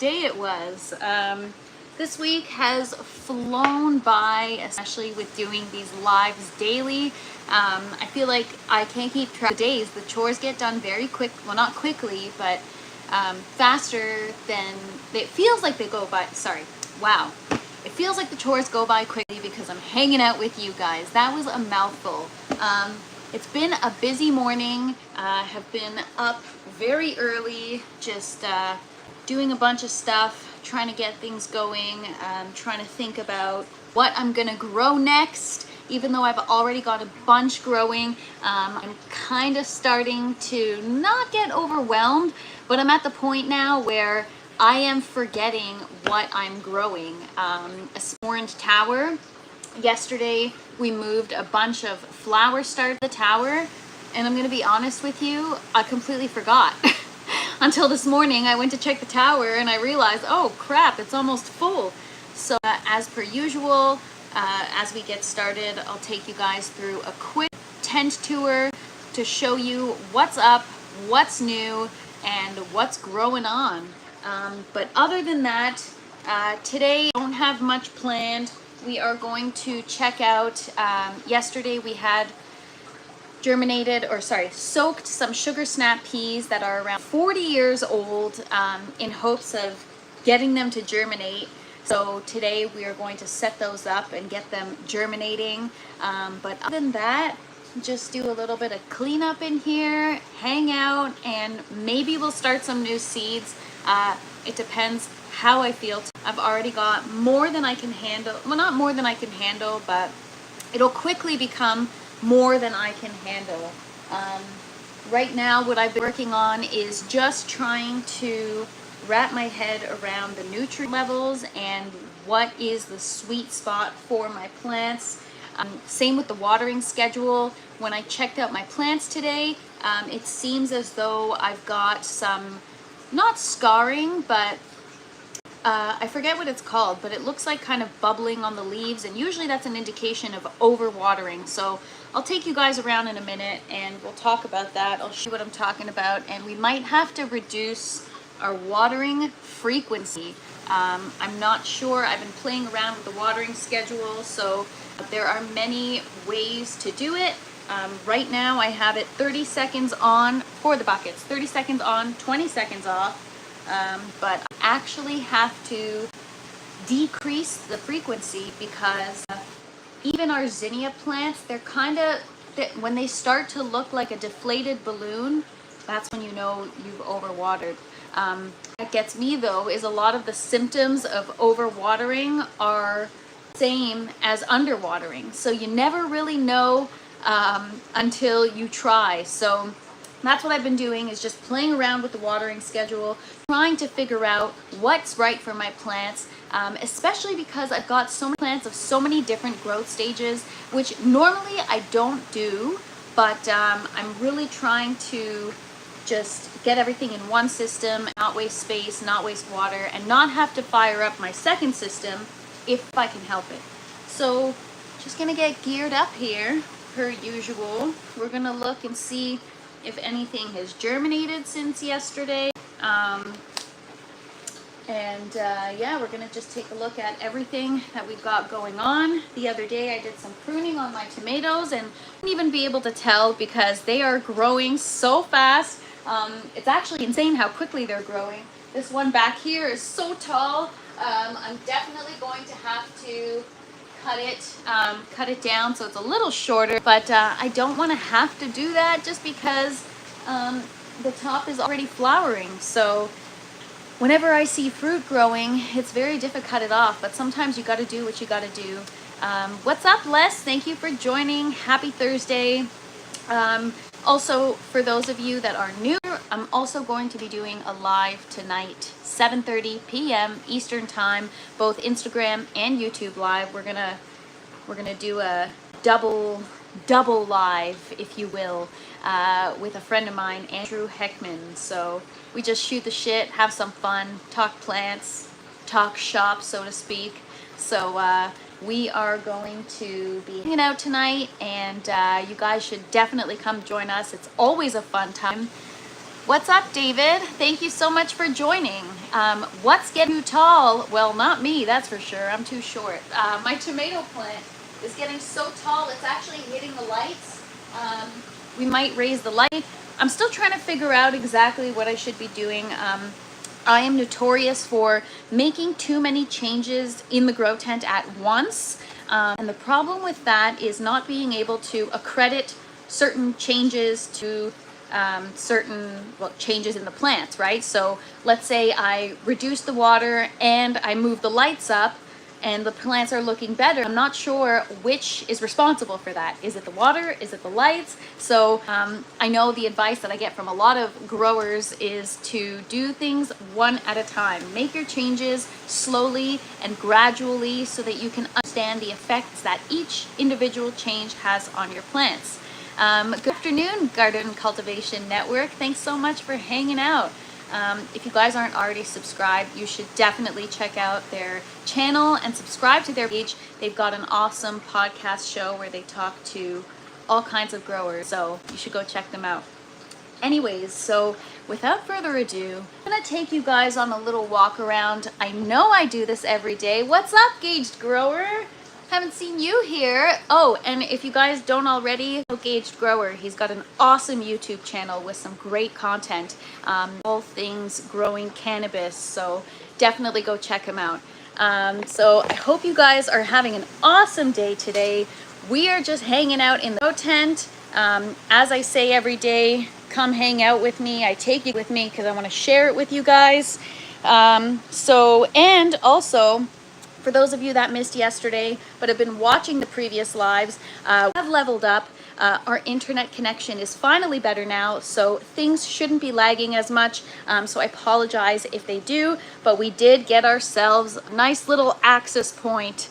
Day it was. This week has flown by, especially with doing these lives daily. I feel like I can't keep track of the days. The chores get done very quick, well, not quickly, but faster than it feels like they go by. Sorry, wow. It feels like the chores go by quickly because I'm hanging out with you guys. That was a mouthful. It's been a busy morning. Have been up very early, just doing a bunch of stuff, trying to get things going, trying to think about what I'm gonna grow next. Even though I've already got a bunch growing, I'm kind of starting to not get overwhelmed, but I'm at the point now where I am forgetting what I'm growing. A orange tower. Yesterday we moved a bunch of flower starts to the tower, and I'm gonna be honest with you, I completely forgot. Until this morning, I went to check the tower and I realized, oh crap, it's almost full. So as per usual, as we get started, I'll take you guys through a quick tent tour to show you what's up, what's new, and what's growing on. But other than that, today I don't have much planned. We are going to check out, yesterday we had soaked some sugar snap peas that are around 40 years old, in hopes of getting them to germinate. So today we are going to set those up and get them germinating. But other than that, just do a little bit of cleanup in here, hang out, and maybe we'll start some new seeds. It depends how I feel. I've already got more than I can handle. Well, not more than I can handle, but it'll quickly become more than I can handle. Right now, what I've been working on is just trying to wrap my head around the nutrient levels and what is the sweet spot for my plants. Same with the watering schedule. When I checked out my plants today, it seems as though I've got some, not scarring, but I forget what it's called, but it looks like kind of bubbling on the leaves, and usually that's an indication of overwatering. So I'll take you guys around in a minute and we'll talk about that. I'll show you what I'm talking about, and we might have to reduce our watering frequency. I'm not sure. I've been playing around with the watering schedule, so there are many ways to do it. Right now I have it 30 seconds on for the buckets, 30 seconds on, 20 seconds off. But I actually have to decrease the frequency because even our zinnia plants, they're kind of, when they start to look like a deflated balloon, that's when you know you've overwatered. What gets me though is a lot of the symptoms of overwatering are same as underwatering. So you never really know until you try. So that's what I've been doing, is just playing around with the watering schedule, trying to figure out what's right for my plants, especially because I've got so many plants of so many different growth stages, which normally I don't do, but I'm really trying to just get everything in one system, not waste space, not waste water, and not have to fire up my second system if I can help it. So just gonna get geared up here per usual. We're gonna look and see if anything has germinated since yesterday. Yeah, we're gonna just take a look at everything that we've got going on. The other day I did some pruning on my tomatoes and wouldn't even be able to tell because they are growing so fast. It's actually insane how quickly they're growing. This one back here is so tall. I'm definitely going to have to cut it down so it's a little shorter, but I don't want to have to do that just because the top is already flowering. So whenever I see fruit growing, it's very difficult to cut it off, but sometimes you got to do what you got to do. What's up, Les? Thank you for joining. Happy Thursday. Also, for those of you that are new, I'm also going to be doing a live tonight, 7:30 p.m. Eastern Time, both Instagram and YouTube live. We're gonna do a double live, if you will, with a friend of mine, Andrew Heckman. So we just shoot the shit, have some fun, talk plants, talk shop, so to speak. So we are going to be hanging out tonight, and you guys should definitely come join us. It's always a fun time. What's up, David? Thank you so much for joining. What's getting you tall? Well, not me, that's for sure. I'm too short. My tomato plant is getting so tall, it's actually hitting the lights. We might raise the light. I'm still trying to figure out exactly what I should be doing. I am notorious for making too many changes in the grow tent at once. And the problem with that is not being able to accredit certain changes to certain changes in the plants, right? So let's say I reduce the water and I move the lights up and the plants are looking better. I'm not sure which is responsible for that. Is it the water? Is it the lights? So I know the advice that I get from a lot of growers is to do things one at a time. Make your changes slowly and gradually so that you can understand the effects that each individual change has on your plants. Good afternoon, Garden Cultivation Network. Thanks so much for hanging out. If you guys aren't already subscribed, you should definitely check out their channel and subscribe to their page. They've got an awesome podcast show where they talk to all kinds of growers, so you should go check them out. Anyways, so without further ado, I'm gonna take you guys on a little walk around. I know I do this every day. What's up, Gauged Grower? Haven't seen you here. Oh, and if you guys don't already know Gauged Grower, he's got an awesome YouTube channel with some great content, all things growing cannabis, so definitely go check him out. So I hope you guys are having an awesome day today. We are just hanging out in the grow tent. As I say every day, come hang out with me. I take you with me because I want to share it with you guys. And also, for those of you that missed yesterday but have been watching the previous lives, we have leveled up. Our internet connection is finally better now, so things shouldn't be lagging as much. So I apologize if they do, but we did get ourselves a nice little access point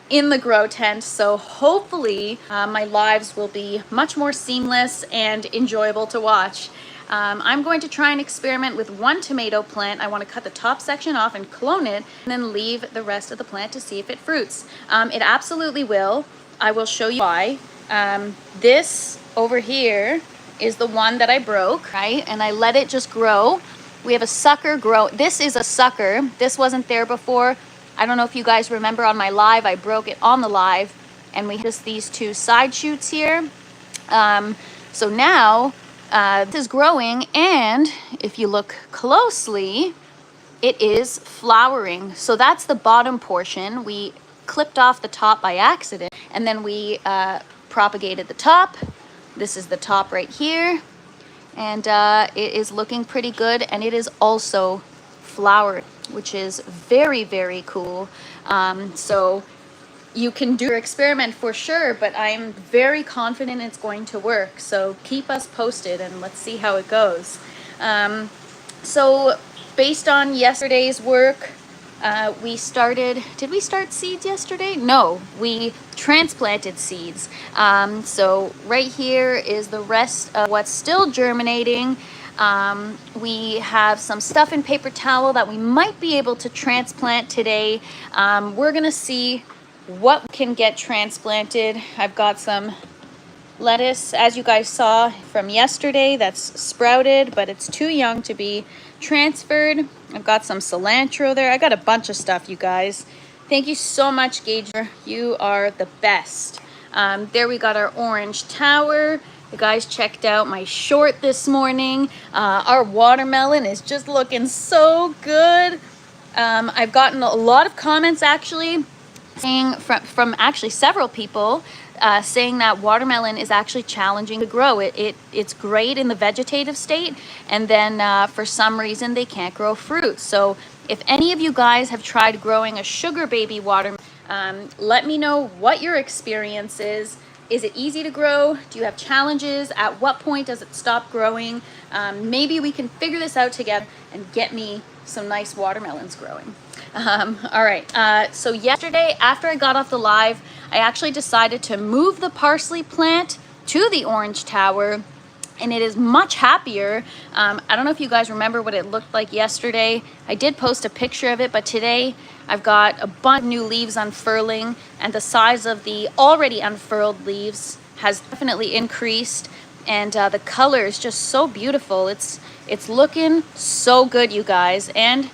in the grow tent, so hopefully my lives will be much more seamless and enjoyable to watch. I'm going to try and experiment with one tomato plant. I want to cut the top section off and clone it, and then leave the rest of the plant to see if it fruits. It absolutely will. I will show you why. This over here is the one that I broke, right? And I let it just grow. We have a sucker grow. This is a sucker. This wasn't there before. I don't know if you guys remember on my live, I broke it on the live, and we just these two side shoots here. So now, this is growing, and if you look closely, it is flowering. So that's the bottom portion. We clipped off the top by accident, and then we propagated the top. This is the top right here, and it is looking pretty good, and it is also flowered, which is very, very cool. So you can do your experiment for sure, but I'm very confident it's going to work. So keep us posted and let's see how it goes. So based on yesterday's work, we started, did we start seeds yesterday? No, we transplanted seeds. So right here is the rest of what's still germinating. We have some stuff in paper towel that we might be able to transplant today. We're gonna see what can get transplanted. I've got some lettuce, as you guys saw from yesterday, that's sprouted, but it's too young to be transferred. I've got some cilantro there. I got a bunch of stuff, you guys. Thank you so much, Gauger. You are the best. There we got our orange tower. You guys checked out my short this morning. Our watermelon is just looking so good. I've gotten a lot of comments actually saying from actually several people saying that watermelon is actually challenging to grow. It's great in the vegetative state, and then for some reason they can't grow fruit. So if any of you guys have tried growing a sugar baby watermelon, let me know what your experience is. Is it easy to grow? Do you have challenges? At what point does it stop growing? Maybe we can figure this out together and get me some nice watermelons growing. All right, so yesterday after I got off the live, I actually decided to move the parsley plant to the orange tower, and it is much happier. I don't know if you guys remember what it looked like yesterday. I did post a picture of it, but today I've got a bunch of new leaves unfurling, and the size of the already unfurled leaves has definitely increased, and the color is just so beautiful. It's It's looking so good, you guys, and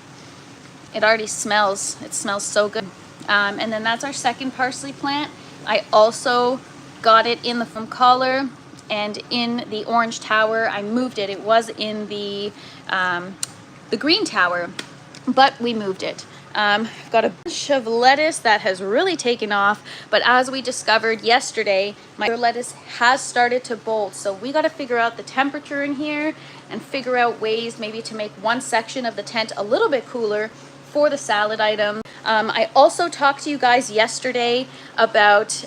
it already smells. It smells so good. And then that's our second parsley plant. I also got it in the foam collar and in the orange tower. I moved it. It was in the green tower, but we moved it. I've got a bunch of lettuce that has really taken off, but as we discovered yesterday, my lettuce has started to bolt. So we got to figure out the temperature in here and figure out ways maybe to make one section of the tent a little bit cooler for the salad item. I also talked to you guys yesterday about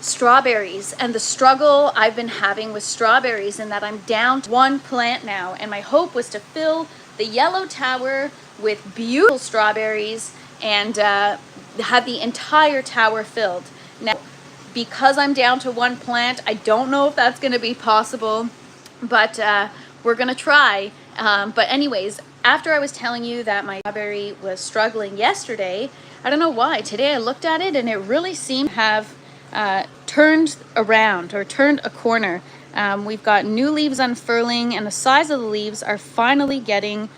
strawberries and the struggle I've been having with strawberries, and that I'm down to one plant now, and my hope was to fill the yellow tower with beautiful strawberries and have the entire tower filled. Now, because I'm down to one plant, I don't know if that's going to be possible, but we're going to try. But anyways, after I was telling you that my strawberry was struggling yesterday, I don't know why, today I looked at it and it really seemed to have turned around or turned a corner. We've got new leaves unfurling, and the size of the leaves are finally getting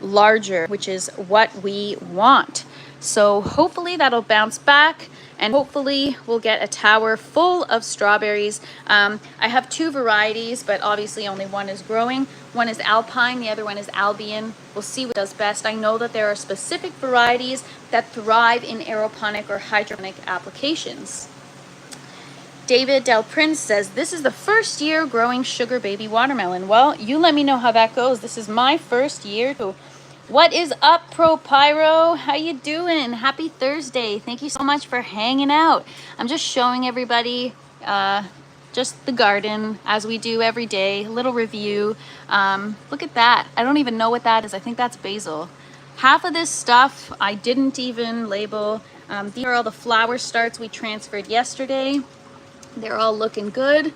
larger, which is what we want. So hopefully that'll bounce back, and hopefully we'll get a tower full of strawberries. I have two varieties, but obviously only one is growing. One is Alpine, the other one is Albion. We'll see what does best. I know that there are specific varieties that thrive in aeroponic or hydroponic applications. David Del Prince says, this is the first year growing sugar baby watermelon. Well, you let me know how that goes. This is my first year too. What is up, Pro Pyro? How you doing? Happy Thursday. Thank you so much for hanging out. I'm just showing everybody just the garden as we do every day. A little review. Look at that. I don't even know what that is. I think that's basil. Half of this stuff I didn't even label. These are all the flower starts we transferred yesterday. They're all looking good.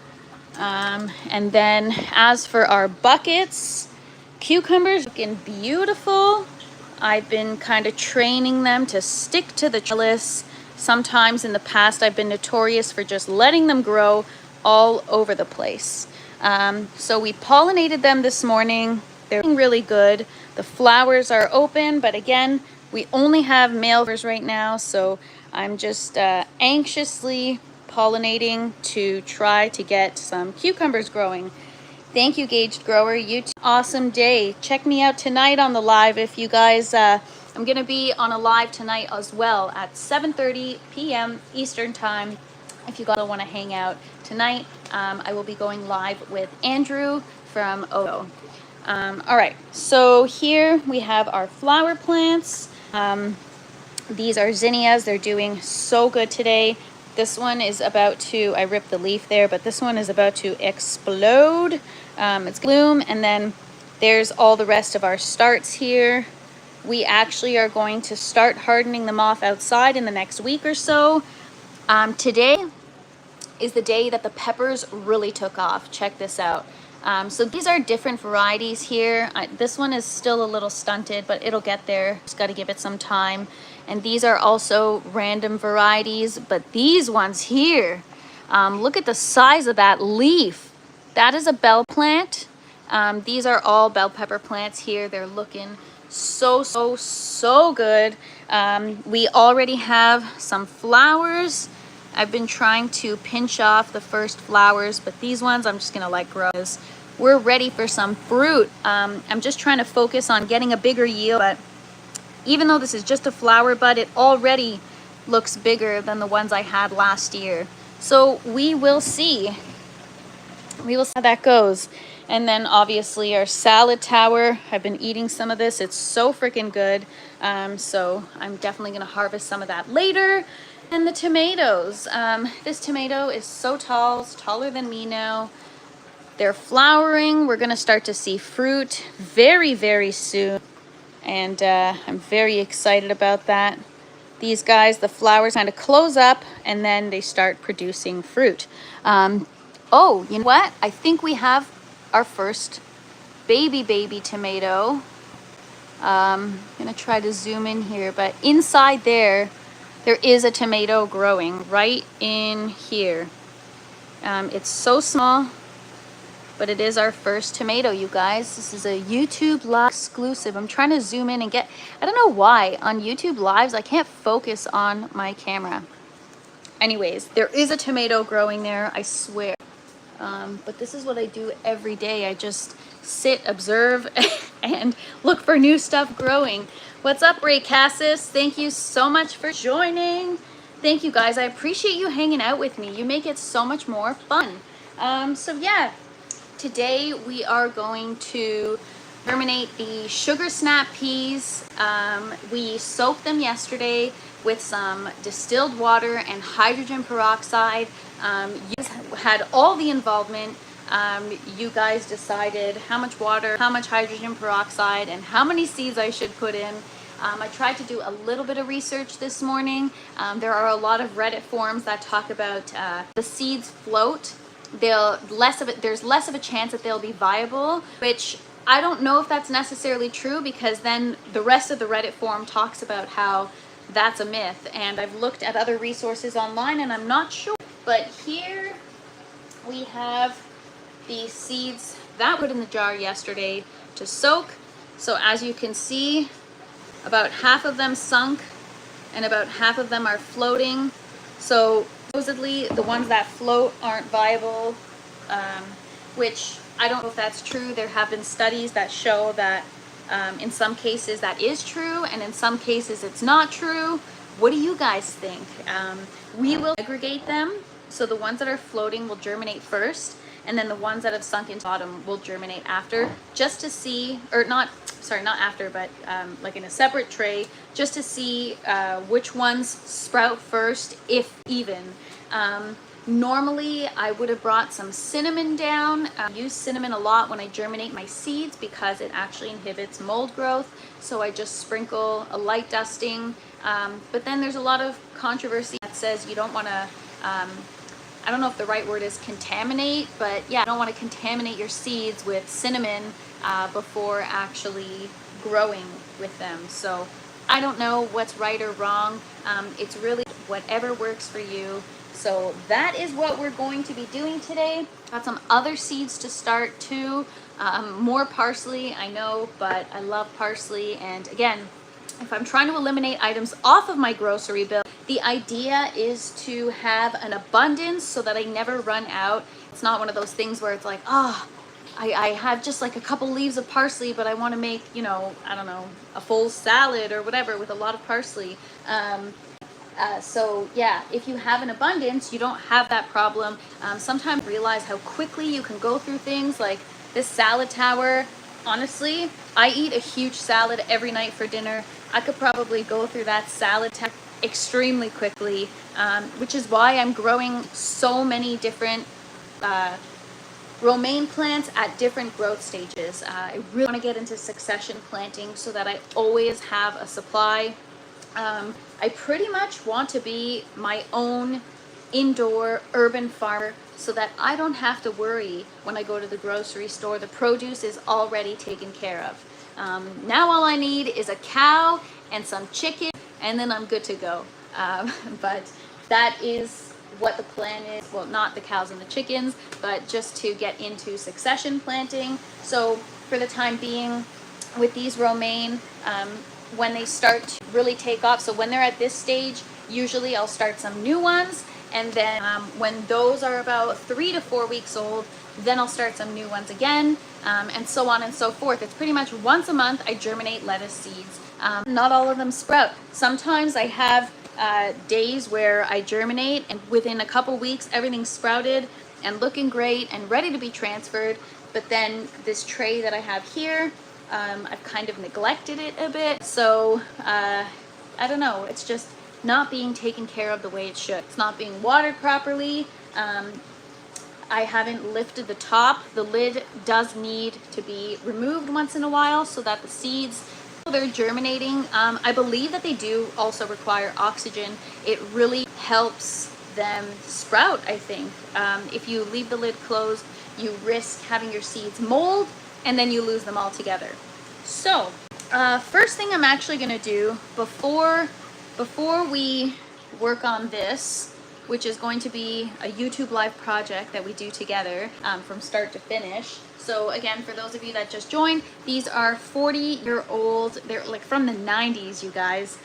And then as for our buckets, cucumbers looking beautiful. I've been kind of training them to stick to the trellis. Sometimes in the past I've been notorious for just letting them grow all over the place. So we pollinated them this morning. They're looking really good. The flowers are open, but again, we only have male flowers right now, so I'm just anxiously pollinating to try to get some cucumbers growing. Thank you, Gauged Grower. You too. Awesome day. Check me out tonight on the live if you guys, I'm going to be on a live tonight as well at 7:30 p.m. Eastern Time. If you guys want to hang out tonight, I will be going live with Andrew from Odo. All right, so here we have our flower plants. These are zinnias. They're doing so good today. This one is about to, I ripped the leaf there, but this one is about to explode. It's bloom, and then there's all the rest of our starts here. We actually are going to start hardening them off outside in the next week or so. Today is the day that the peppers really took off. Check this out. So these are different varieties here. This one is still a little stunted, but it'll get there. Just got to give it some time. And these are also random varieties, but these ones here, look at the size of that leaf. That is a bell plant. These are all bell pepper plants here. They're looking so good. We already have some flowers. I've been trying to pinch off the first flowers, but these ones I'm just gonna let grow. We're ready for some fruit. I'm just trying to focus on getting a bigger yield, but even though this is just a flower bud, it already looks bigger than the ones I had last year. So we will see. We will see how that goes. And then obviously our salad tower, I've been eating some of this. It's so freaking good. So I'm definitely gonna harvest some of that later. And the tomatoes. This tomato is so tall, it's taller than me now. They're flowering. We're gonna start to see fruit very soon. And I'm very excited about that. These guys, the flowers kind of close up and then they start producing fruit. Oh, you know what? I think we have our first baby tomato. I'm gonna try to zoom in here, but inside there is a tomato growing right in here. It's so small. but it is our first tomato, you guys. This is a YouTube Live exclusive. I'm trying to zoom in and get, I don't know why, on YouTube Lives, I can't focus on my camera. Anyways, there is a tomato growing there, I swear. But this is what I do every day. I just sit, observe, and look for new stuff growing. What's up, Ray Cassis? Thank you so much for joining. Thank you, guys. I appreciate you hanging out with me. You make it so much more fun. So yeah, today we are going to germinate the sugar snap peas. We soaked them yesterday with some distilled water and hydrogen peroxide. You had all the involvement. You guys decided how much water, how much hydrogen peroxide, and how many seeds I should put in. I tried to do a little bit of research this morning. There are a lot of Reddit forums that talk about the seeds float. There's less of a chance that they'll be viable, which I don't know if that's necessarily true, because then the rest of the Reddit forum talks about how that's a myth, and I've looked at other resources online and I'm not sure. But here we have the seeds that were in the jar yesterday to soak. So as you can see, about half of them sunk and about half of them are floating. So supposedly the ones that float aren't viable, which I don't know if that's true. There have been studies that show that in some cases that is true, and in some cases it's not true. What do you guys think? We will aggregate them, so the ones that are floating will germinate first, and then the ones that have sunk into the bottom will germinate after, just to see, or not after, but like in a separate tray, just to see which ones sprout first, if even. Normally, I would have brought some cinnamon down. I use cinnamon a lot when I germinate my seeds because it actually inhibits mold growth. So I just sprinkle a light dusting. But then there's a lot of controversy that says you don't want to, I don't know if the right word is contaminate, but yeah, you don't want to contaminate your seeds with cinnamon before actually growing with them. So I don't know what's right or wrong. It's really whatever works for you. So that is what we're going to be doing today. Got some other seeds to start too. More parsley, I know, but I love parsley. And again, if I'm trying to eliminate items off of my grocery bill, the idea is to have an abundance so that I never run out. It's not one of those things where it's like, oh, I have just like a couple leaves of parsley, but I want to make, you know, I don't know, a full salad or whatever with a lot of parsley. So yeah, if you have an abundance, you don't have that problem. Sometimes realize how quickly you can go through things like this salad tower. Honestly, I eat a huge salad every night for dinner. I could probably go through that salad tower extremely quickly, which is why I'm growing so many different romaine plants at different growth stages. I really want to get into succession planting so that I always have a supply. I pretty much want to be my own indoor urban farmer so that I don't have to worry when I go to the grocery store. The produce is already taken care of. Now all I need is a cow and some chicken, and then I'm good to go. But that is what the plan is. Well, not the cows and the chickens, but just to get into succession planting. So for the time being, with these romaine, when they start to really take off, so when they're at this stage, usually I'll start some new ones, and then when those are about 3 to 4 weeks old, then I'll start some new ones again, and so on and so forth. It's pretty much once a month I germinate lettuce seeds. Not all of them sprout. Sometimes I have days where I germinate, and within a couple weeks everything's sprouted and looking great and ready to be transferred. But then this tray that I have here, I've kind of neglected it a bit, so I don't know, it's just not being taken care of the way it should. It's not being watered properly. I haven't lifted the top. The lid does need to be removed once in a while so that the seeds, they're germinating. I believe that they do also require oxygen. It really helps them sprout, I think. If you leave the lid closed, you risk having your seeds mold, and then you lose them altogether. So, first thing I'm actually gonna do before we work on this, which is going to be a YouTube live project that we do together from start to finish. So again, for those of you that just joined, these are 40-year-old, they're like from the 90s, you guys.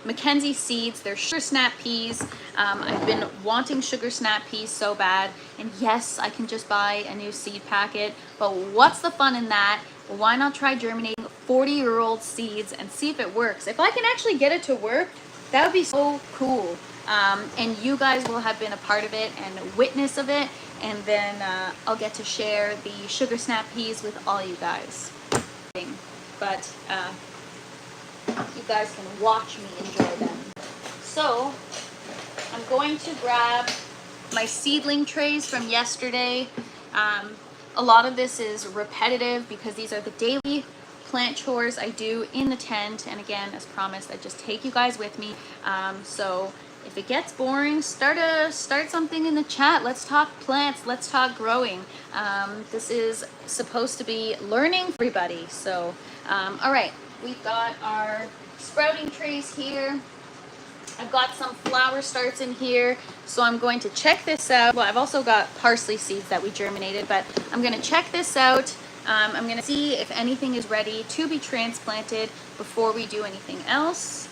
Mackenzie seeds, they're sugar snap peas. I've been wanting sugar snap peas so bad, and yes, I can just buy a new seed packet, but what's the fun in that? Why not try germinating 40-year-old seeds and see if it works? If I can actually get it to work, that would be so cool. And you guys will have been a part of it and a witness of it, and then I'll get to share the sugar snap peas with all you guys. But you guys can watch me enjoy them. So I'm going to grab my seedling trays from yesterday. A lot of this is repetitive because these are the daily plant chores I do in the tent, and again, as promised, I just take you guys with me. So if it gets boring, start something in the chat. Let's talk plants, let's talk growing. This is supposed to be learning for everybody. So all right, we've got our sprouting trays here. I've got some flower starts in here, so I'm going to check this out. Well, I've also got parsley seeds that we germinated, but I'm going to check this out. I'm going to see if anything is ready to be transplanted before we do anything else.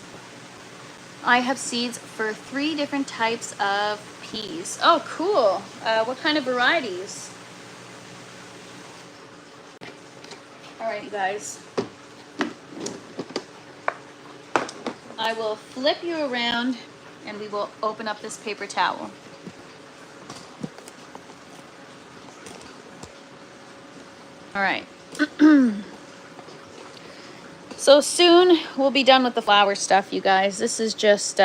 I have seeds for 3 different types of peas. Oh, cool. What kind of varieties? All right, you guys. I will flip you around and we will open up this paper towel. All right. So soon we'll be done with the flower stuff, you guys. This is just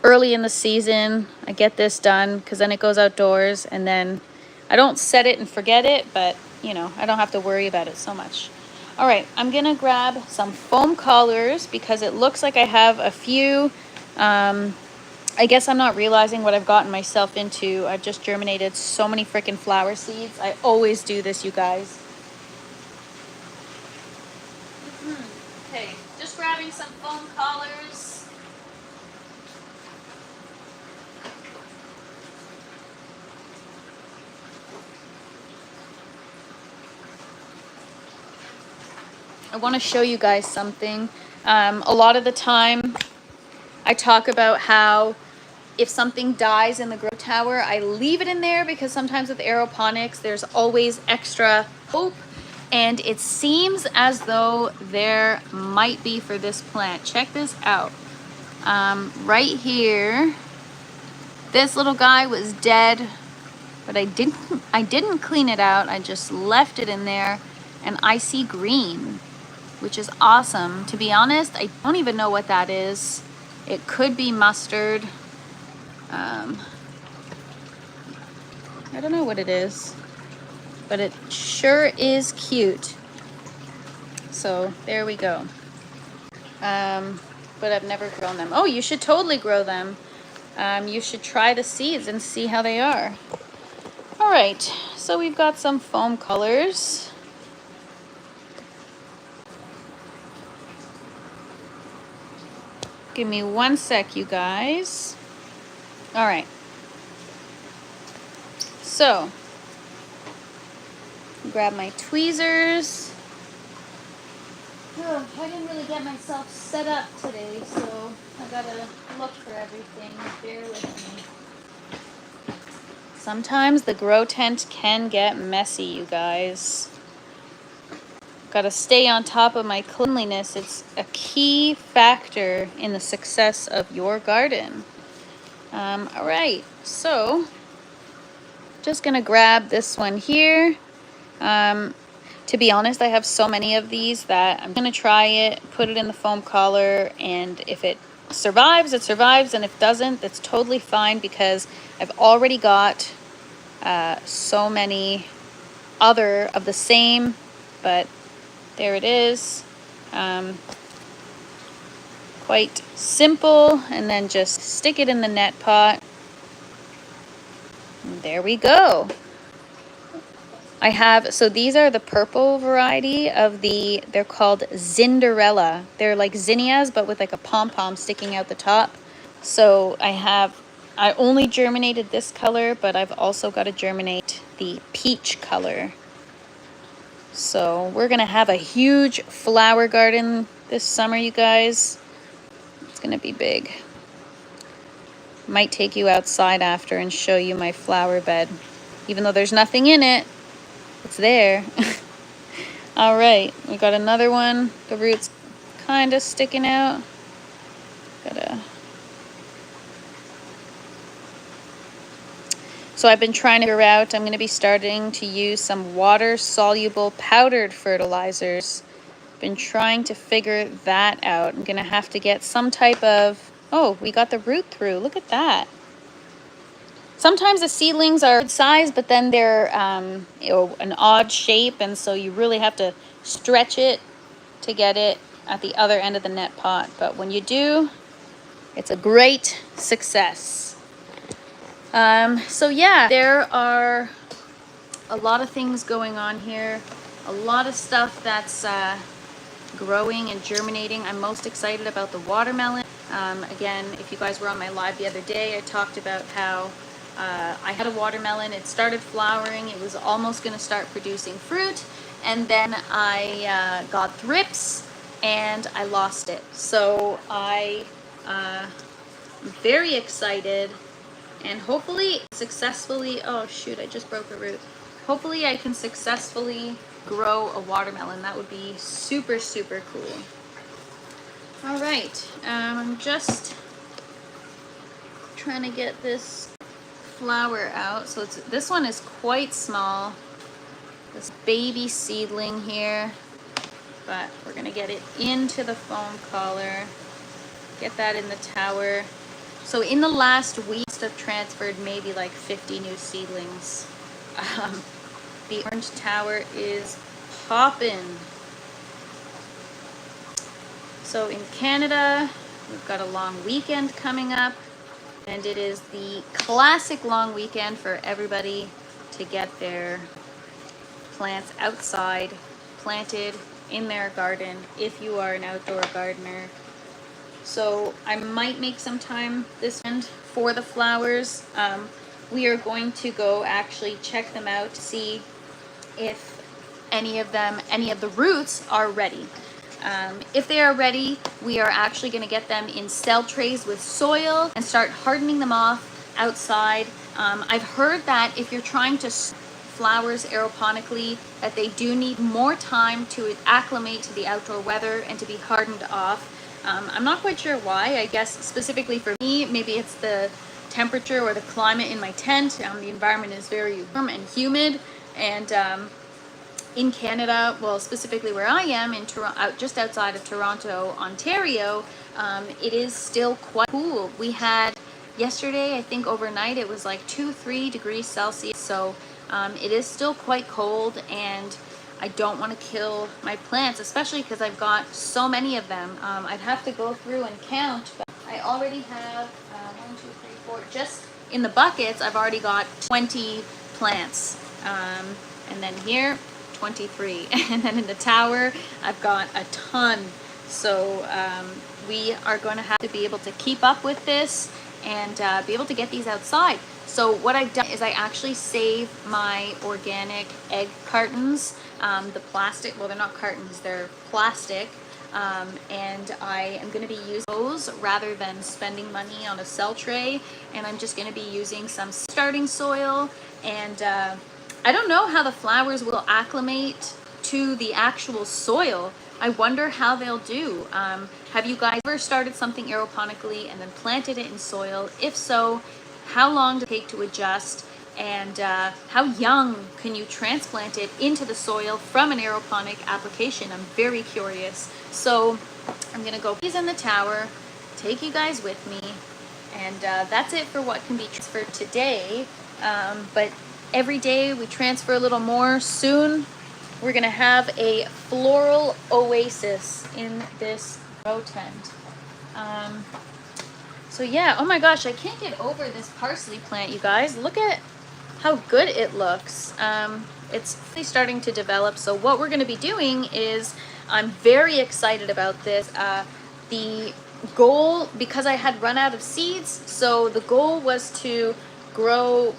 early in the season. I get this done because then it goes outdoors, and then I don't set it and forget it, but you know, I don't have to worry about it so much. All right, I'm gonna grab some foam collars because it looks like I have a few. I guess I'm not realizing what I've gotten myself into. I've just germinated so many freaking flower seeds. I always do this, you guys. Okay, just grabbing some foam collars. I want to show you guys something. A lot of the time I talk about how if something dies in the grow tower, I leave it in there because sometimes with aeroponics there's always extra hope, and it seems as though there might be for this plant. Check this out. Right here, this little guy was dead, but I didn't clean it out. I just left it in there, and I see green, which is awesome. To be honest, I don't even know what that is. It could be mustard. I don't know what it is, but it sure is cute. So there we go. But I've never grown them. Oh, you should totally grow them. You should try the seeds and see how they are. All right, so we've got some foam colors. Give me 1 sec, you guys. All right. So, grab my tweezers. Oh, I didn't really get myself set up today, so I gotta look for everything. Bear with me. Sometimes the grow tent can get messy, you guys. Gotta stay on top of my cleanliness. It's a key factor in the success of your garden. All right, so just gonna grab this one here. To be honest, I have so many of these that I'm gonna try it, put it in the foam collar, and if it survives, it survives, and if it doesn't, that's totally fine because I've already got so many other of the same, but there it is. Quite simple, and then just stick it in the net pot. And there we go. I have, so these are the purple variety of they're called Zinderella. They're like zinnias, but with like a pom-pom sticking out the top. So I have I only germinated this color, but I've also got to germinate the peach color. So we're gonna have a huge flower garden this summer, you guys. It's gonna be big. Might take you outside after and show you my flower bed. Even though there's nothing in it, it's there. All right, we got another one. The root's kind of sticking out. So I've been trying to figure out, I'm going to be starting to use some water-soluble powdered fertilizers. Been trying to figure that out. I'm going to have to get some type of, oh, we got the root through. Look at that. Sometimes the seedlings are good size, but then they're an odd shape, and so you really have to stretch it to get it at the other end of the net pot. But when you do, it's a great success. So yeah, there are a lot of things going on here, a lot of stuff that's growing and germinating. I'm most excited about the watermelon. Again, if you guys were on my live the other day, I talked about how I had a watermelon. It started flowering. It was almost going to start producing fruit, and then I got thrips and I lost it. So I'm very excited. And hopefully successfully, oh shoot, I just broke a root. Hopefully I can successfully grow a watermelon. That would be super, super cool. All right, I'm just trying to get this flower out. So this one is quite small, this baby seedling here, but we're gonna get it into the foam collar, get that in the tower. So in the last week, I've transferred maybe like 50 new seedlings. The orange tower is popping. So in Canada, we've got a long weekend coming up, and it is the classic long weekend for everybody to get their plants outside, planted in their garden, if you are an outdoor gardener. So I might make some time this weekend for the flowers. We are going to go actually check them out to see if any of the roots are ready. If they are ready, we are actually going to get them in cell trays with soil and start hardening them off outside. I've heard that if you're trying to flowers aeroponically, that they do need more time to acclimate to the outdoor weather and to be hardened off. I'm not quite sure why. I guess specifically for me, maybe it's the temperature or the climate in my tent. The environment is very warm and humid, and in Canada, well, specifically where I am in Toronto, just outside of Toronto, Ontario, it is still quite cool. We had yesterday, I think overnight, it was like 2-3 degrees Celsius, so it is still quite cold, and I don't want to kill my plants, especially because I've got so many of them. I'd have to go through and count, but I already have 1, 2, 3, 4. Just in the buckets, I've already got 20 plants. And then here, 23. And then in the tower, I've got a ton. So we are going to have to be able to keep up with this and be able to get these outside. So what I've done is I actually save my organic egg cartons, the plastic, well, they're not cartons, they're plastic, and I am going to be using those rather than spending money on a cell tray, and I'm just going to be using some starting soil, and I don't know how the flowers will acclimate to the actual soil. I wonder how they'll do. Have you guys ever started something aeroponically and then planted it in soil? If so, how long does it take to adjust, and how young can you transplant it into the soil from an aeroponic application? I'm very curious. So I'm gonna go these in the tower, take you guys with me, and that's it for what can be transferred today. But every day we transfer a little more. Soon we're gonna have a floral oasis in this grow tent. So yeah, oh my gosh, I can't get over this parsley plant, you guys. Look at how good it looks. It's really starting to develop. So what we're gonna be doing is, I'm very excited about this. the goal, because I had run out of seeds, so the goal was to grow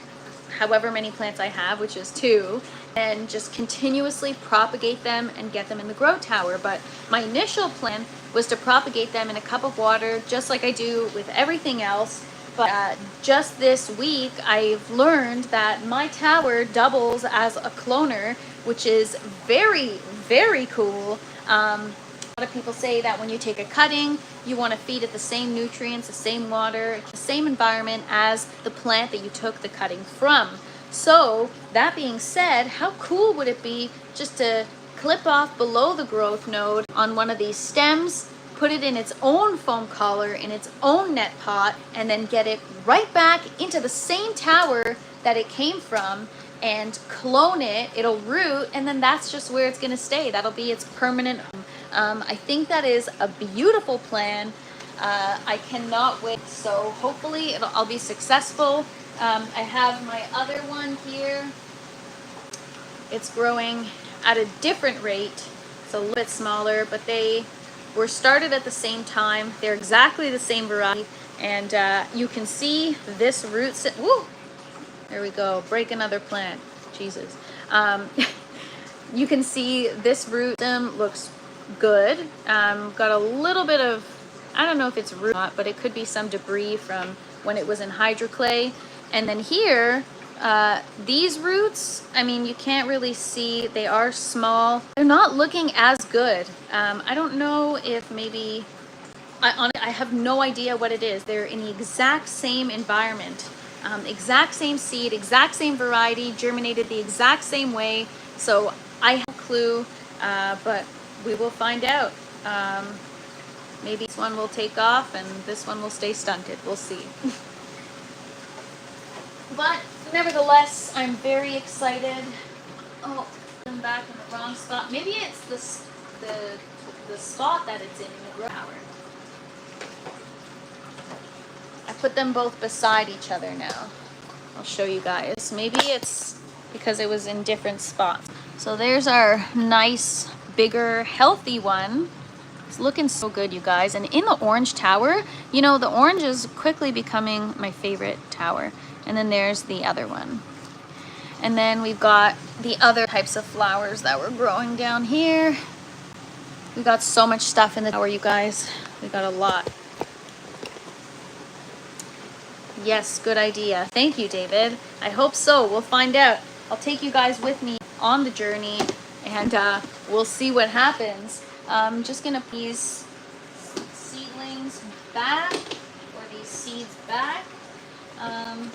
however many plants I have, which is 2, and just continuously propagate them and get them in the grow tower. But my initial plan was to propagate them in a cup of water, just like I do with everything else. But just this week, I've learned that my tower doubles as a cloner, which is very, very cool. A lot of people say that when you take a cutting, you want to feed it the same nutrients, the same water, the same environment as the plant that you took the cutting from. So that being said, how cool would it be just to clip off below the growth node on one of these stems, put it in its own foam collar, in its own net pot, and then get it right back into the same tower that it came from and clone it. It'll root, and then that's just where it's going to stay. That'll be its permanent home. I think that is a beautiful plan. I cannot wait. So hopefully I'll be successful. I have my other one here. It's growing at a different rate. It's a little bit smaller, but they were started at the same time. They're exactly the same variety. And you can see this root, woo, there we go, break another plant, Jesus. You can see this root system looks good. Got a little bit of, I don't know if it's root or not, but it could be some debris from when it was in hydroclay. And then here, these roots, I mean, you can't really see, they are small. They're not looking as good. I don't know if maybe, I have no idea what it is. They're in the exact same environment, exact same seed, exact same variety, germinated the exact same way. So I have a clue, but we will find out. Maybe this one will take off and this one will stay stunted. We'll see. But nevertheless, I'm very excited. Oh, I'm back in the wrong spot. Maybe it's the spot that it's in the grow tower. I put them both beside each other now. I'll show you guys. Maybe it's because it was in different spots. So there's our nice, bigger, healthy one. It's looking so good, you guys. And in the orange tower, you know, the orange is quickly becoming my favorite tower. And then there's the other one. And then we've got the other types of flowers that we're growing down here. We got so much stuff in the tower, you guys. We got a lot. Yes, good idea. Thank you, David. I hope so. We'll find out. I'll take you guys with me on the journey, and we'll see what happens. I'm just gonna put these seedlings back, or these seeds back. I'm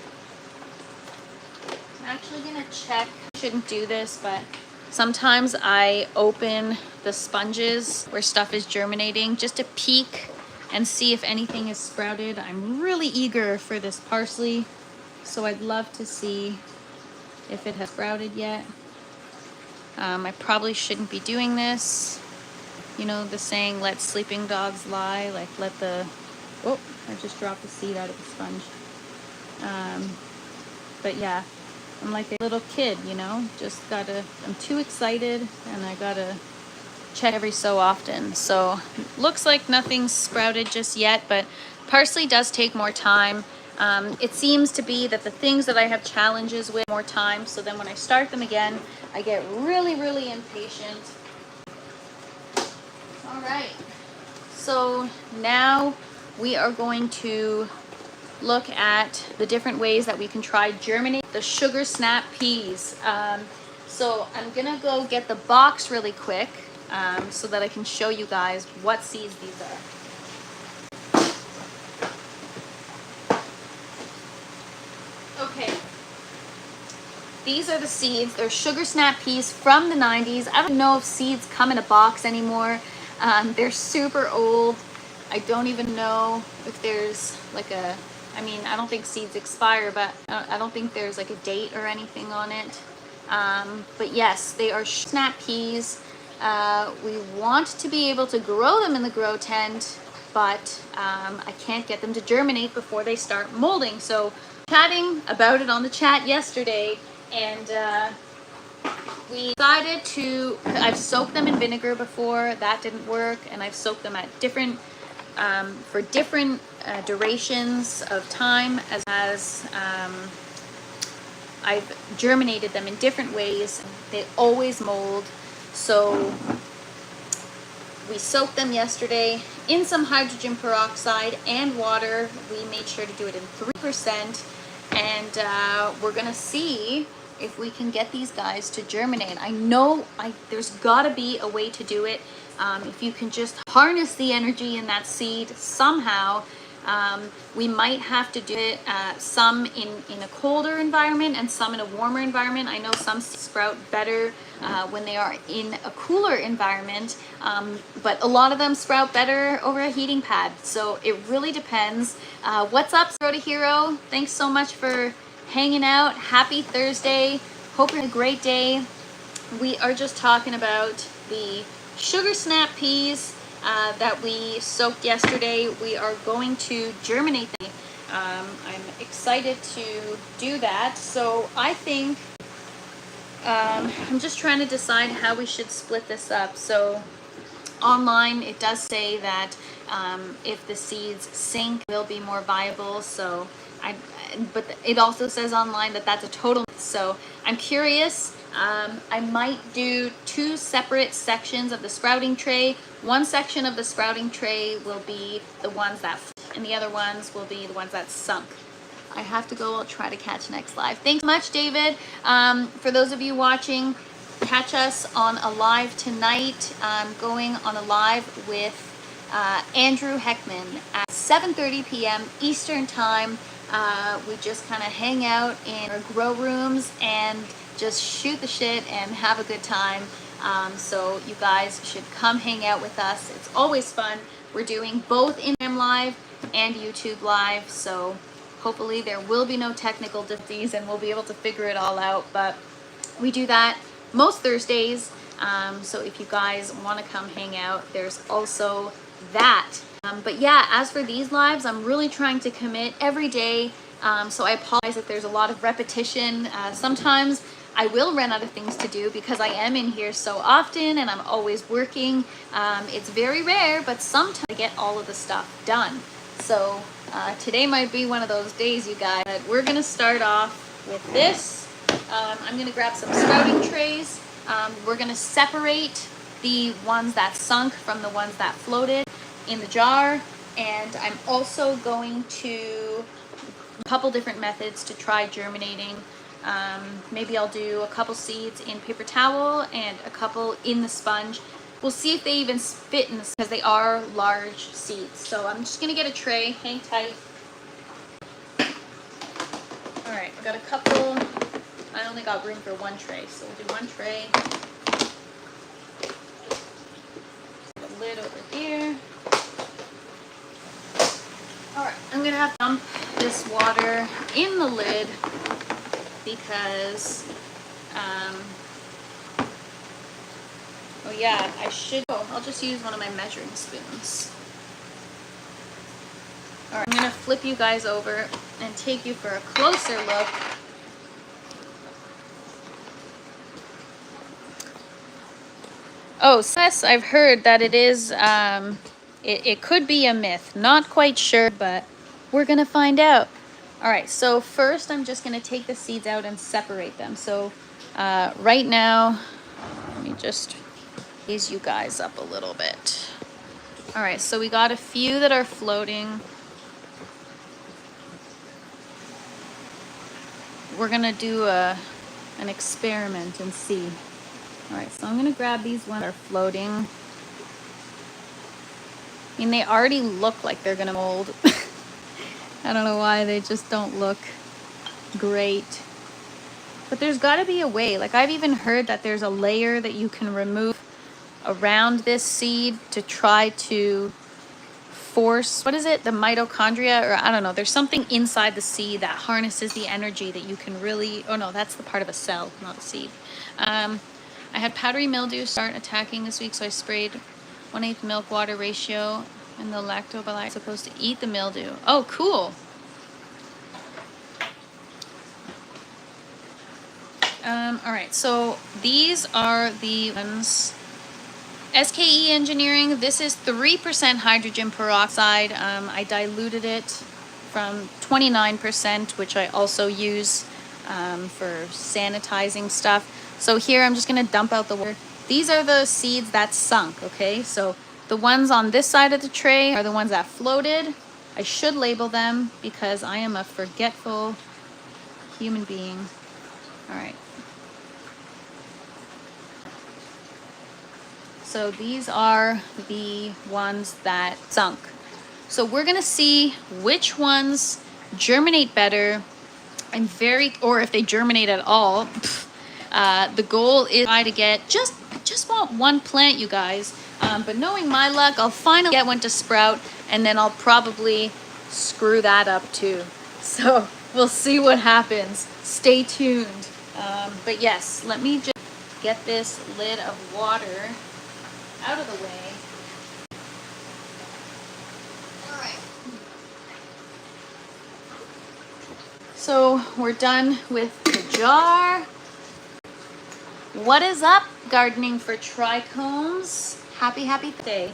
actually gonna check. I shouldn't do this, but sometimes I open the sponges where stuff is germinating just to peek and see if anything is sprouted. I'm really eager for this parsley, so I'd love to see if it has sprouted yet. I probably shouldn't be doing this. You know the saying, let sleeping dogs lie, like let the, oh, I just dropped a seed out of the sponge. But yeah, I'm like a little kid, you know, just gotta, I'm too excited and I gotta check every so often. So looks like nothing's sprouted just yet, but parsley does take more time. It seems to be that the things that I have challenges with more time, so then when I start them again, I get really, really impatient. All right, so now we are going to look at the different ways that we can try germinate the sugar snap peas. So I'm gonna go get the box really quick so that I can show you guys what seeds these are. Okay, these are the seeds. They're sugar snap peas from the 90s. I don't know if seeds come in a box anymore. They're super old. I don't even know if there's like a, I mean, I don't think seeds expire, but I don't think there's like a date or anything on it. But yes, they are snap peas. We want to be able to grow them in the grow tent, but I can't get them to germinate before they start molding. So chatting about it on the chat yesterday, and we decided to, I've soaked them in vinegar before, that didn't work, and I've soaked them at different for different durations of time, as I've germinated them in different ways. They always mold. So we soaked them yesterday in some hydrogen peroxide and water. We made sure to do it in 3%. And we're going to see if we can get these guys to germinate. I know there's got to be a way to do it. If you can just harness the energy in that seed somehow. We might have to do it some in a colder environment and some in a warmer environment. I know some sprout better when they are in a cooler environment, but a lot of them sprout better over a heating pad. So it really depends. What's up, Rota Hero? Thanks so much for hanging out. Happy Thursday. Hope you're having a great day. We are just talking about the sugar snap peas that we soaked yesterday. We are going to germinate them. I'm excited to do that. So I think I'm just trying to decide how we should split this up. So online it does say that if the seeds sink, they'll be more viable. So but it also says online that that's a total. So I'm curious. I might do 2 separate sections of the sprouting tray. One section of the sprouting tray will be the ones that, and the other ones will be the ones that sunk. I have to go. I'll try to catch next live. Thanks so much, David. For those of you watching, catch us on a live tonight. I'm going on a live with Andrew Heckman at 7:30 p.m. Eastern Time. We just kind of hang out in our grow rooms and just shoot the shit and have a good time. So you guys should come hang out with us. It's always fun. We're doing both Instagram Live and YouTube Live. So hopefully there will be no technical difficulties and we'll be able to figure it all out. But we do that most Thursdays. So if you guys want to come hang out, there's also that. But yeah, as for these lives, I'm really trying to commit every day. So I apologize if there's a lot of repetition. Sometimes I will run out of things to do because I am in here so often and I'm always working. It's very rare, but sometimes I get all of the stuff done. So today might be one of those days, you guys. But we're going to start off with this. I'm going to grab some sprouting trays. We're going to separate the ones that sunk from the ones that floated in the jar. And I'm also going to a couple different methods to try germinating. Maybe I'll do a couple seeds in paper towel and a couple in the sponge. We'll see if they even fit in this because they are large seeds. So I'm just going to get a tray. Hang tight. All right, I got a couple. I only got room for one tray, so we'll do one tray. The lid over here. All right, I'm going to have to dump this water in the lid because, oh yeah, I'll just use one of my measuring spoons. All right, I'm gonna flip you guys over and take you for a closer look. Oh, yes, I've heard that it is, it could be a myth. Not quite sure, but we're gonna find out. All right, so first I'm just gonna take the seeds out and separate them. So right now, let me just raise you guys up a little bit. All right, so we got a few that are floating. We're gonna do an experiment and see. All right, so I'm gonna grab these ones that are floating. I mean, they already look like they're gonna mold. I don't know why they just don't look great. But there's gotta be a way. Like I've even heard that there's a layer that you can remove around this seed to try to force, what is it? The mitochondria, or I don't know. There's something inside the seed that harnesses the energy that you can really, oh no, that's the part of a cell, not a seed. I had powdery mildew start attacking this week, so I sprayed 1/8 milk water ratio, and the lactobacillus is supposed to eat the mildew. Oh, cool. All right, so these are the ones. SKE Engineering, this is 3% hydrogen peroxide. I diluted it from 29%, which I also use for sanitizing stuff. So here I'm just gonna dump out the water. These are the seeds that sunk, okay? So the ones on this side of the tray are the ones that floated. I should label them because I am a forgetful human being. All right. So these are the ones that sunk. So we're gonna see which ones germinate better and or if they germinate at all. The goal is try to get just want one plant, you guys. But knowing my luck, I'll finally get one to sprout, and then I'll probably screw that up too. So we'll see what happens. Stay tuned. But yes, let me just get this lid of water out of the way. All right. So we're done with the jar. What is up, gardening for trichomes? Happy day.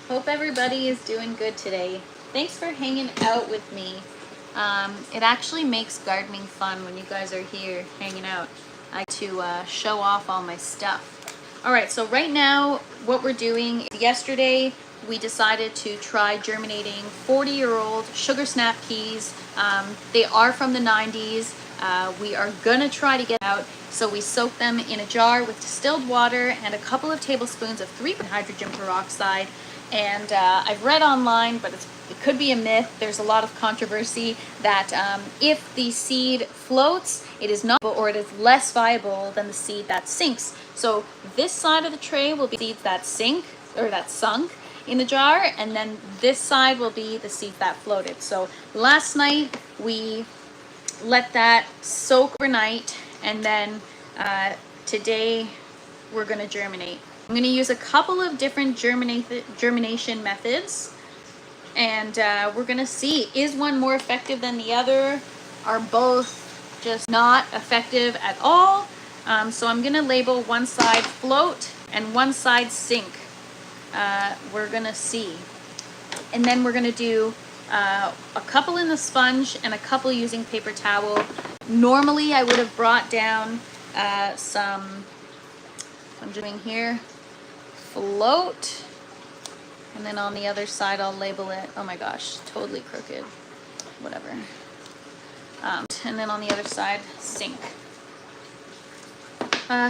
Hope everybody is doing good today. Thanks for hanging out with me. It actually makes gardening fun when you guys are here hanging out. I like to show off all my stuff. All right, so right now what we're doing is yesterday we decided to try germinating 40-year-old sugar snap peas. They are from the 90s. We are gonna try to get out. So we soak them in a jar with distilled water and a couple of tablespoons of 3% hydrogen peroxide. And I've read online, but it could be a myth. There's a lot of controversy that if the seed floats, it is not, or it is less viable than the seed that sinks. So this side of the tray will be seeds that sink, or that sunk in the jar, and then this side will be the seeds that floated. So last night we let that soak overnight, and then today we're gonna germinate. I'm gonna use a couple of different germination methods, and we're gonna see, is one more effective than the other? Are both just not effective at all? So I'm gonna label one side float and one side sink. We're gonna see. And then we're gonna do a couple in the sponge and a couple using paper towel. Normally I would have brought down some, I'm doing here, float, and then on the other side I'll label it, oh my gosh, totally crooked, whatever. And then on the other side, sink.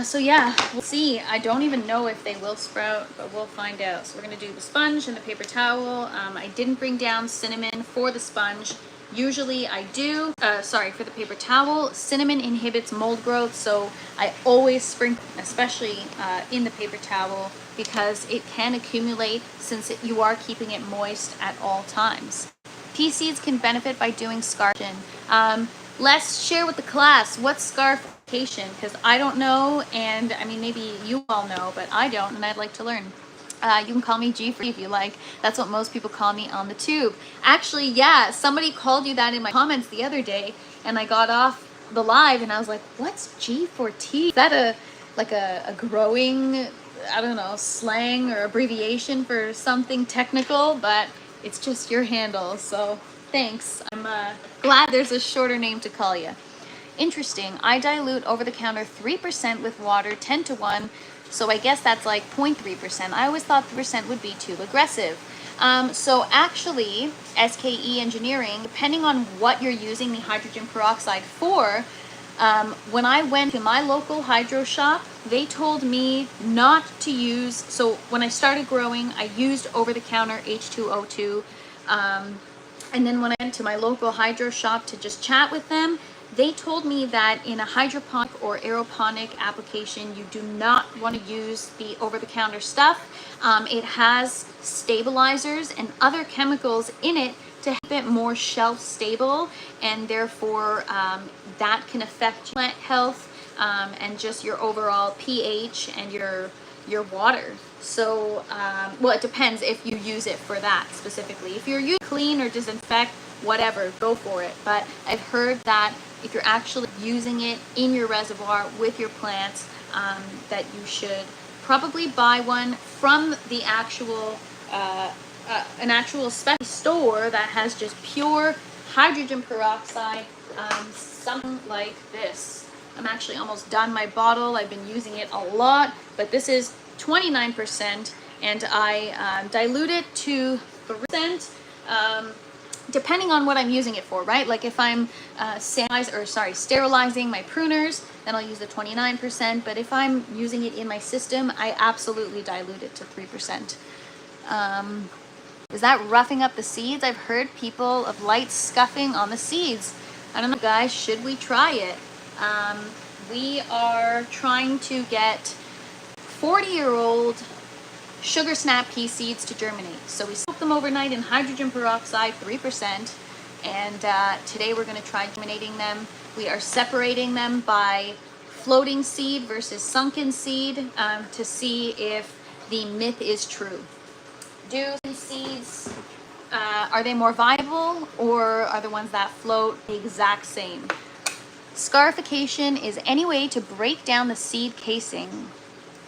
So yeah, we'll see. I don't even know if they will sprout, but we'll find out. So we're gonna do the sponge and the paper towel. I didn't bring down cinnamon for the sponge. Usually I do, for the paper towel. Cinnamon inhibits mold growth, so I always sprinkle, especially in the paper towel, because it can accumulate since you are keeping it moist at all times. Pea seeds can benefit by doing scarification. Let's share with the class, what's scarification? Because I don't know, and I mean, maybe you all know, but I don't, and I'd like to learn. You can call me G for if you like. That's what most people call me on the tube. Actually, yeah, somebody called you that in my comments the other day, and I got off the live and I was like, what's G4T? Is that a growing, I don't know, slang or abbreviation for something technical? But it's just your handle, so thanks. I'm glad there's a shorter name to call you. Interesting. I dilute over-the-counter 3% with water 10-to-1. So I guess that's like 0.3%. I always thought 3% would be too aggressive. So actually, SKE Engineering, depending on what you're using the hydrogen peroxide for, when I went to my local hydro shop, they told me not to use, so when I started growing, I used over-the-counter H2O2. And then when I went to my local hydro shop to just chat with them, they told me that in a hydroponic or aeroponic application, you do not want to use the over-the-counter stuff. It has stabilizers and other chemicals in it to keep it more shelf stable, and therefore that can affect plant health and just your overall pH and your water. So, well, it depends if you use it for that specifically. If you're using clean or disinfect, whatever, go for it. But I've heard that if you're actually using it in your reservoir with your plants, that you should probably buy one from the actual an actual specialty store that has just pure hydrogen peroxide, something like this. I'm actually almost done my bottle. I've been using it a lot, but this is 29%, and I dilute it to 3%, depending on what I'm using it for, right? Like if I'm sterilizing my pruners, then I'll use the 29%, but if I'm using it in my system, I absolutely dilute it to 3%. Is that roughing up the seeds? I've heard people of light scuffing on the seeds. I don't know, guys, should we try it? We are trying to get 40-year-old sugar snap pea seeds to germinate. So we soak them overnight in hydrogen peroxide, 3%, and today we're going to try germinating them. We are separating them by floating seed versus sunken seed to see if the myth is true. Do seeds, are they more viable, or are the ones that float the exact same? Scarification is any way to break down the seed casing.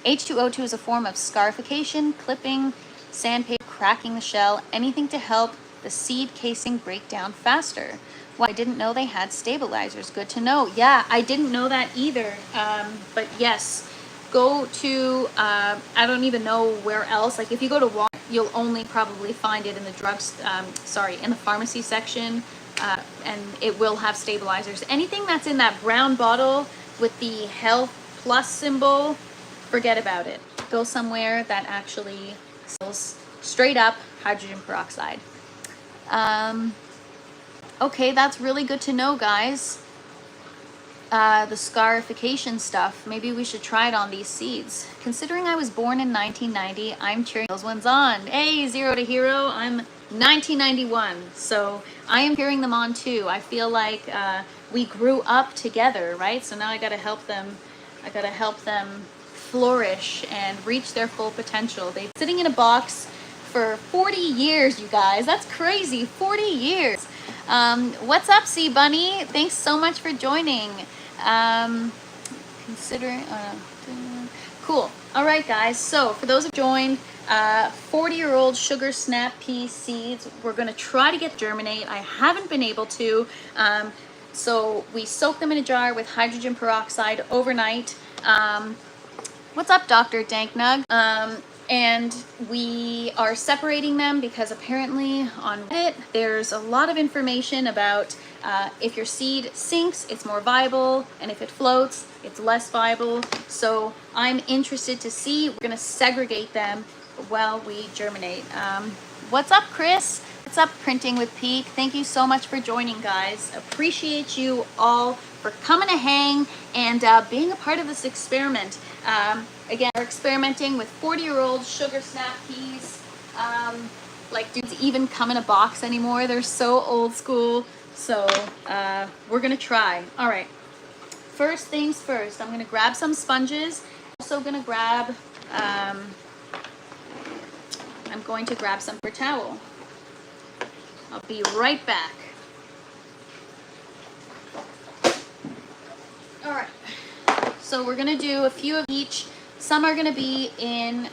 H2O2 is a form of scarification, clipping, sandpaper, cracking the shell, anything to help the seed casing break down faster. Well, I didn't know they had stabilizers. Good to know. Yeah, I didn't know that either. But yes, go to, I don't even know where else. Like if you go to Walmart, you'll only probably find it in the in the pharmacy section, and it will have stabilizers. Anything that's in that brown bottle with the Health Plus symbol, forget about it. Go somewhere that actually sells straight up hydrogen peroxide. Okay, that's really good to know, guys. The scarification stuff, maybe we should try it on these seeds. Considering I was born in 1990, I'm cheering those ones on. Hey, Zero to Hero, I'm 1991, so I am cheering them on too. I feel like we grew up together, right? So now I gotta help them flourish and reach their full potential. They've been sitting in a box for 40 years, you guys. That's crazy, 40 years. What's up, Sea Bunny? Thanks so much for joining. Cool. All right, guys. So for those who joined, 40-year-old sugar snap pea seeds, we're going to try to get germinate. I haven't been able to. So we soak them in a jar with hydrogen peroxide overnight. What's up, Dr. Danknug? And we are separating them because apparently on Reddit there's a lot of information about if your seed sinks, it's more viable, and if it floats, it's less viable. So I'm interested to see. We're going to segregate them while we germinate. What's up, Chris? What's up, Printing with Peak? Thank you so much for joining, guys. Appreciate you all for coming to hang and being a part of this experiment. Again, we're experimenting with 40-year-old sugar snap peas. Like, dudes even come in a box anymore. They're so old school. So we're gonna try. All right. First things first, I'm gonna grab some sponges. Also gonna grab, I'm going to grab some paper towel. I'll be right back. All right. So we're gonna do a few of each. Some are gonna be in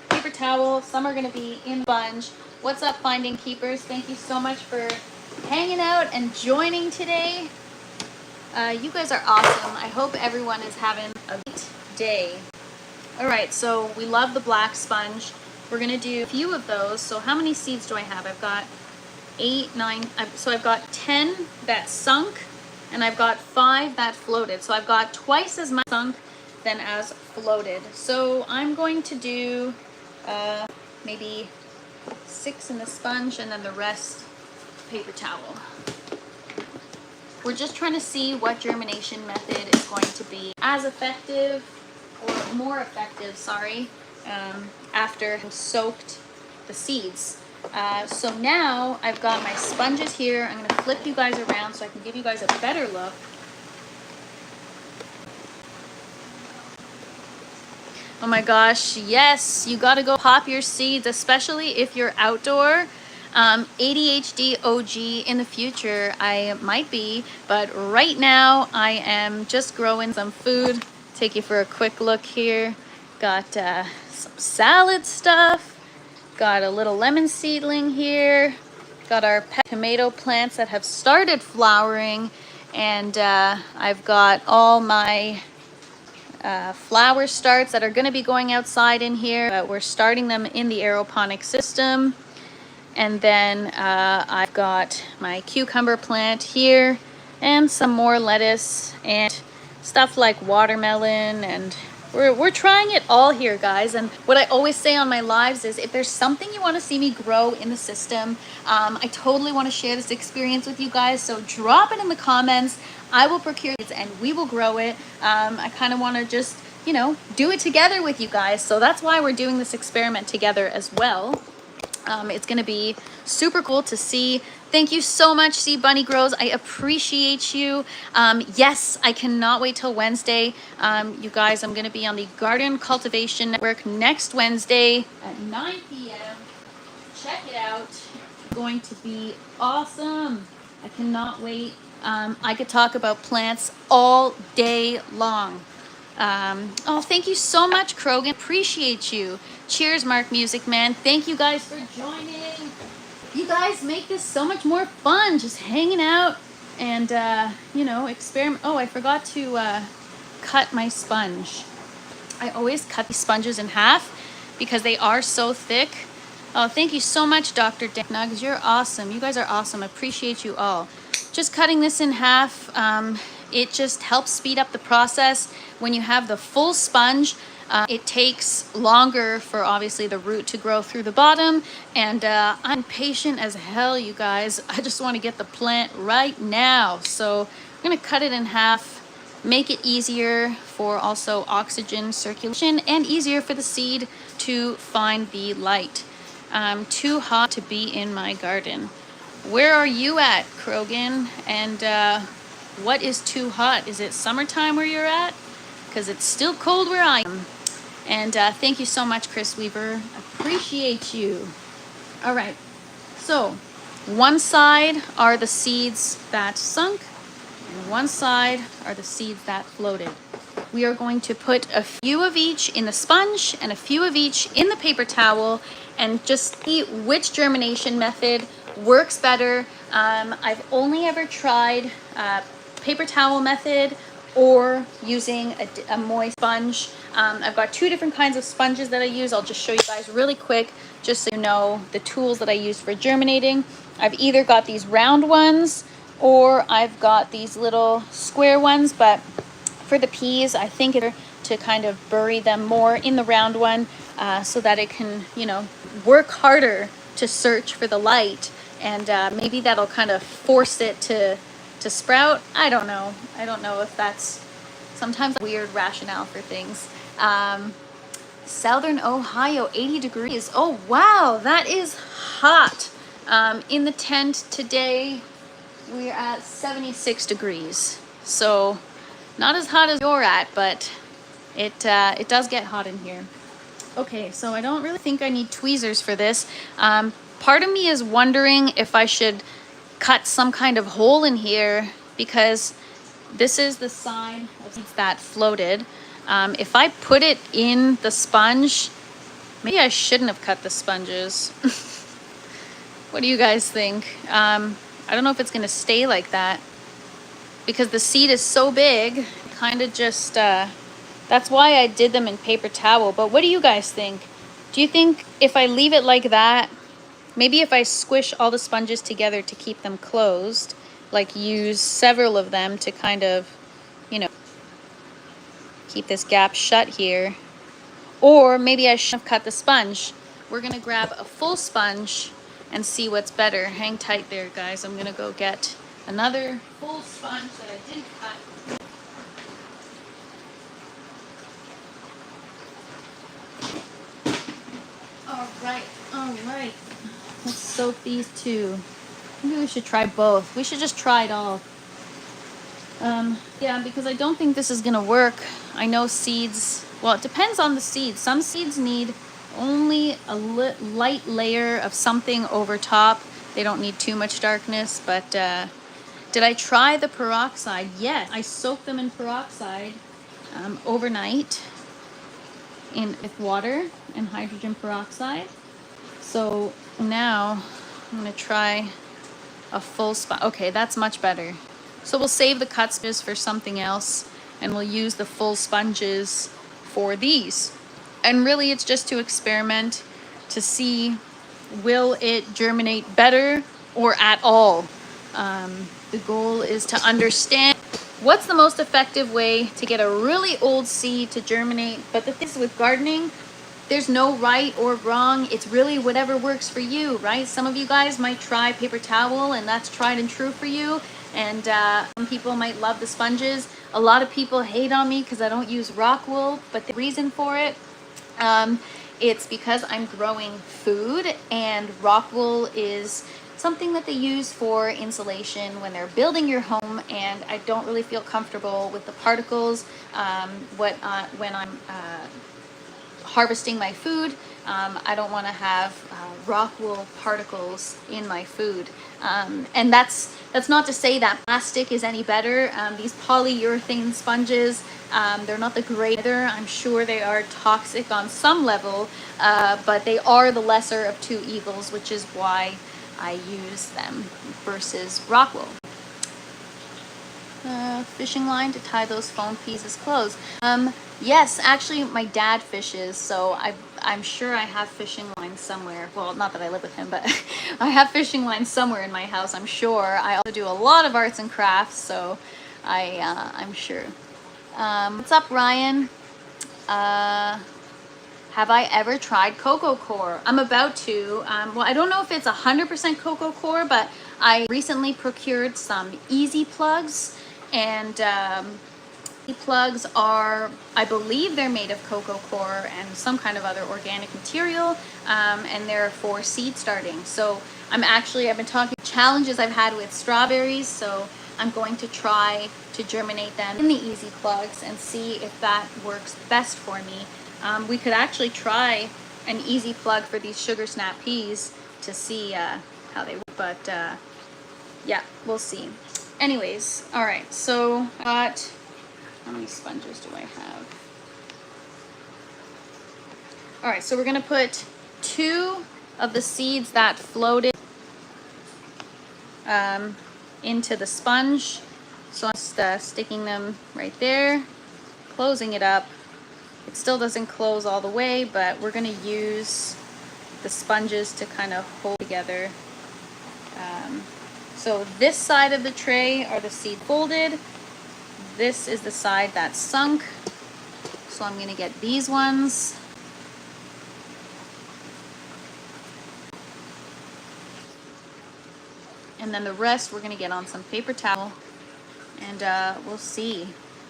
paper towel. Some are gonna be in sponge. What's up, Finding Keepers? Thank you so much for hanging out and joining today. You guys are awesome. I hope everyone is having a great day. All right, so we love the black sponge. We're gonna do a few of those. So how many seeds do I have? I've got 8, 9, so I've got 10 that sunk, and I've got 5 that floated. So I've got twice as much sunk than as floated. So I'm going to do maybe 6 in the sponge and then the rest paper towel. We're just trying to see what germination method is going to be as effective, or more effective, sorry, after having soaked the seeds. So now I've got my sponges here. I'm going to flip you guys around so I can give you guys a better look. Oh my gosh, yes, you gotta go pop your seeds, especially if you're outdoor. ADHD OG in the future, I might be, but right now I am just growing some food. Take you for a quick look here. Got some salad stuff. Got a little lemon seedling here. Got our tomato plants that have started flowering. And I've got all my flower starts that are going to be going outside in here. But we're starting them in the aeroponic system. And then I've got my cucumber plant here and some more lettuce and stuff like watermelon, and we're trying it all here, guys. And what I always say on my lives is if there's something you want to see me grow in the system, I totally want to share this experience with you guys. So drop it in the comments. I will procure it and we will grow it. I kind of want to just, you know, do it together with you guys. So that's why we're doing this experiment together as well. It's going to be super cool to see. Thank you so much, Seed Bunny Grows. I appreciate you. Yes, I cannot wait till Wednesday. You guys, I'm going to be on the Garden Cultivation Network next Wednesday at 9 p.m. Check it out. It's going to be awesome. I cannot wait. I could talk about plants all day long. Oh, thank you so much, Krogan. Appreciate you. Cheers, Mark Music Man. Thank you guys for joining. You guys make this so much more fun, just hanging out and, you know, experiment. Oh, I forgot to cut my sponge. I always cut these sponges in half because they are so thick. Oh, thank you so much, Dr. Dick Nugs. You're awesome. You guys are awesome. Appreciate you all. Just cutting this in half, it just helps speed up the process. When you have the full sponge, it takes longer for obviously the root to grow through the bottom. And I'm patient as hell, you guys. I just want to get the plant right now. So I'm going to cut it in half, make it easier for also oxygen circulation and easier for the seed to find the light. Too hot to be in my garden. Where are you at, Krogan? And what is too hot? Is it summertime where you're at? Because it's still cold where I am. And thank you so much, Chris Weaver. Appreciate you. All right. So one side are the seeds that sunk, and one side are the seeds that floated. We are going to put a few of each in the sponge and a few of each in the paper towel and just see which germination method works better. I've only ever tried paper towel method or using a moist sponge. I've got two different kinds of sponges that I use. I'll just show you guys really quick, just so you know the tools that I use for germinating. I've either got these round ones or I've got these little square ones, but for the peas, I think it's to kind of bury them more in the round one so that it can, you know, work harder to search for the light, and maybe that'll kind of force it to sprout. I don't know. I don't know if that's sometimes a weird rationale for things. Southern Ohio, 80 degrees. Oh, wow, that is hot. In the tent today, we're at 76 degrees. So not as hot as you're at, but it does get hot in here. Okay, so I don't really think I need tweezers for this. Part of me is wondering if I should cut some kind of hole in here, because this is the sign of seeds that floated. If I put it in the sponge, maybe I shouldn't have cut the sponges. What do you guys think? I don't know if it's gonna stay like that because the seed is so big. Kind of just that's why I did them in paper towel. But what do you guys think? Do you think if I leave it like that, maybe if I squish all the sponges together to keep them closed, like use several of them to kind of, you know, keep this gap shut here. Or maybe I should have cut the sponge. We're gonna grab a full sponge and see what's better. Hang tight there, guys. I'm gonna go get another full sponge that I didn't cut. All right. Let's soak these two. Maybe we should try both. We should just try it all. Yeah, because I don't think this is gonna work. I know seeds, well, it depends on the seeds. Some seeds need only a light layer of something over top. They don't need too much darkness, but did I try the peroxide? Yes, I soaked them in peroxide overnight. in with water and hydrogen peroxide. So now I'm going to try a full sponge. Okay, that's much better. So we'll save the cut sponges for something else, and we'll use the full sponges for these. And really it's just to experiment to see, will it germinate better or at all? The goal is to understand what's the most effective way to get a really old seed to germinate. But the thing is with gardening, there's no right or wrong. It's really whatever works for you, right? Some of you guys might try paper towel and that's tried and true for you. And some people might love the sponges. A lot of people hate on me because I don't use rock wool, but the reason for it, it's because I'm growing food, and rock wool is something that they use for insulation when they're building your home, and I don't really feel comfortable with the particles when I'm harvesting my food. I don't want to have rock wool particles in my food. And that's not to say that plastic is any better. These polyurethane sponges, they're not the great either. I'm sure they are toxic on some level, but they are the lesser of two evils, which is why I use them versus rock wool. Fishing line to tie those foam pieces closed. Yes, actually my dad fishes, so I'm sure I have fishing lines somewhere. Well, not that I live with him, but I have fishing lines somewhere in my house, I'm sure. I also do a lot of arts and crafts, so I'm sure. What's up, Ryan? Have I ever tried coco coir? I'm about to. Well, I don't know if it's 100% coco coir, but I recently procured some easy plugs, and plugs are, I believe they're made of coco coir and some kind of other organic material, and they're for seed starting. So I've been talking challenges I've had with strawberries, so I'm going to try to germinate them in the easy plugs and see if that works best for me. We could actually try an easy plug for these sugar snap peas to see how they work, but yeah, we'll see. Anyways, all right, so I got, how many sponges do I have? All right, so we're gonna put 2 of the seeds that floated into the sponge. So I'm just sticking them right there, closing it up. It still doesn't close all the way, but we're gonna use the sponges to kind of hold together. So this side of the tray are the seed folded. This is the side that's sunk. So I'm gonna get these ones. And then the rest we're gonna get on some paper towel, and we'll see.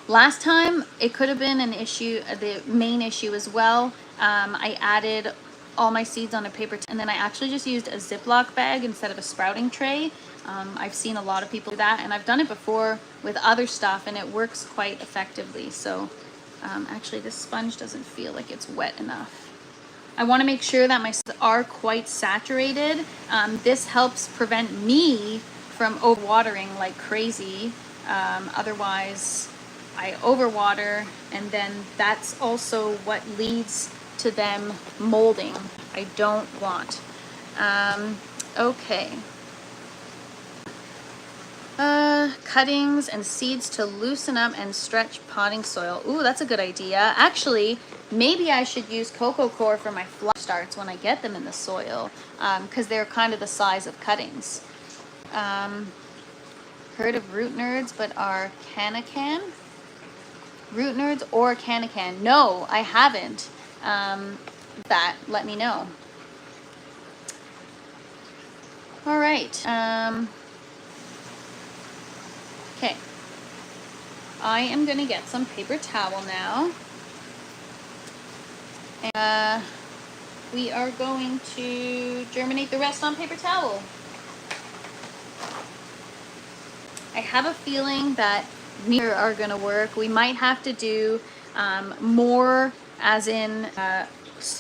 Last time it could have been an issue, the main issue as well. I added all my seeds on a paper and then I actually just used a Ziploc bag instead of a sprouting tray. I've seen a lot of people do that, and I've done it before with other stuff, and it works quite effectively. So actually this sponge doesn't feel like it's wet enough. I want to make sure that my seeds are quite saturated. This helps prevent me from overwatering like crazy. Otherwise I overwater, and then that's also what leads to them molding. I don't want. Okay. Cuttings and seeds to loosen up and stretch potting soil. Ooh, that's a good idea. Actually, maybe I should use coco coir for my flower starts when I get them in the soil, because they're kind of the size of cuttings. Heard of root nerds, but are can-a-can? Root nerds or can-a-can? No, I haven't. Let me know. All right. Okay. I am gonna get some paper towel now. And we are going to germinate the rest on paper towel. I have a feeling that neither are gonna work. We might have to do more, as in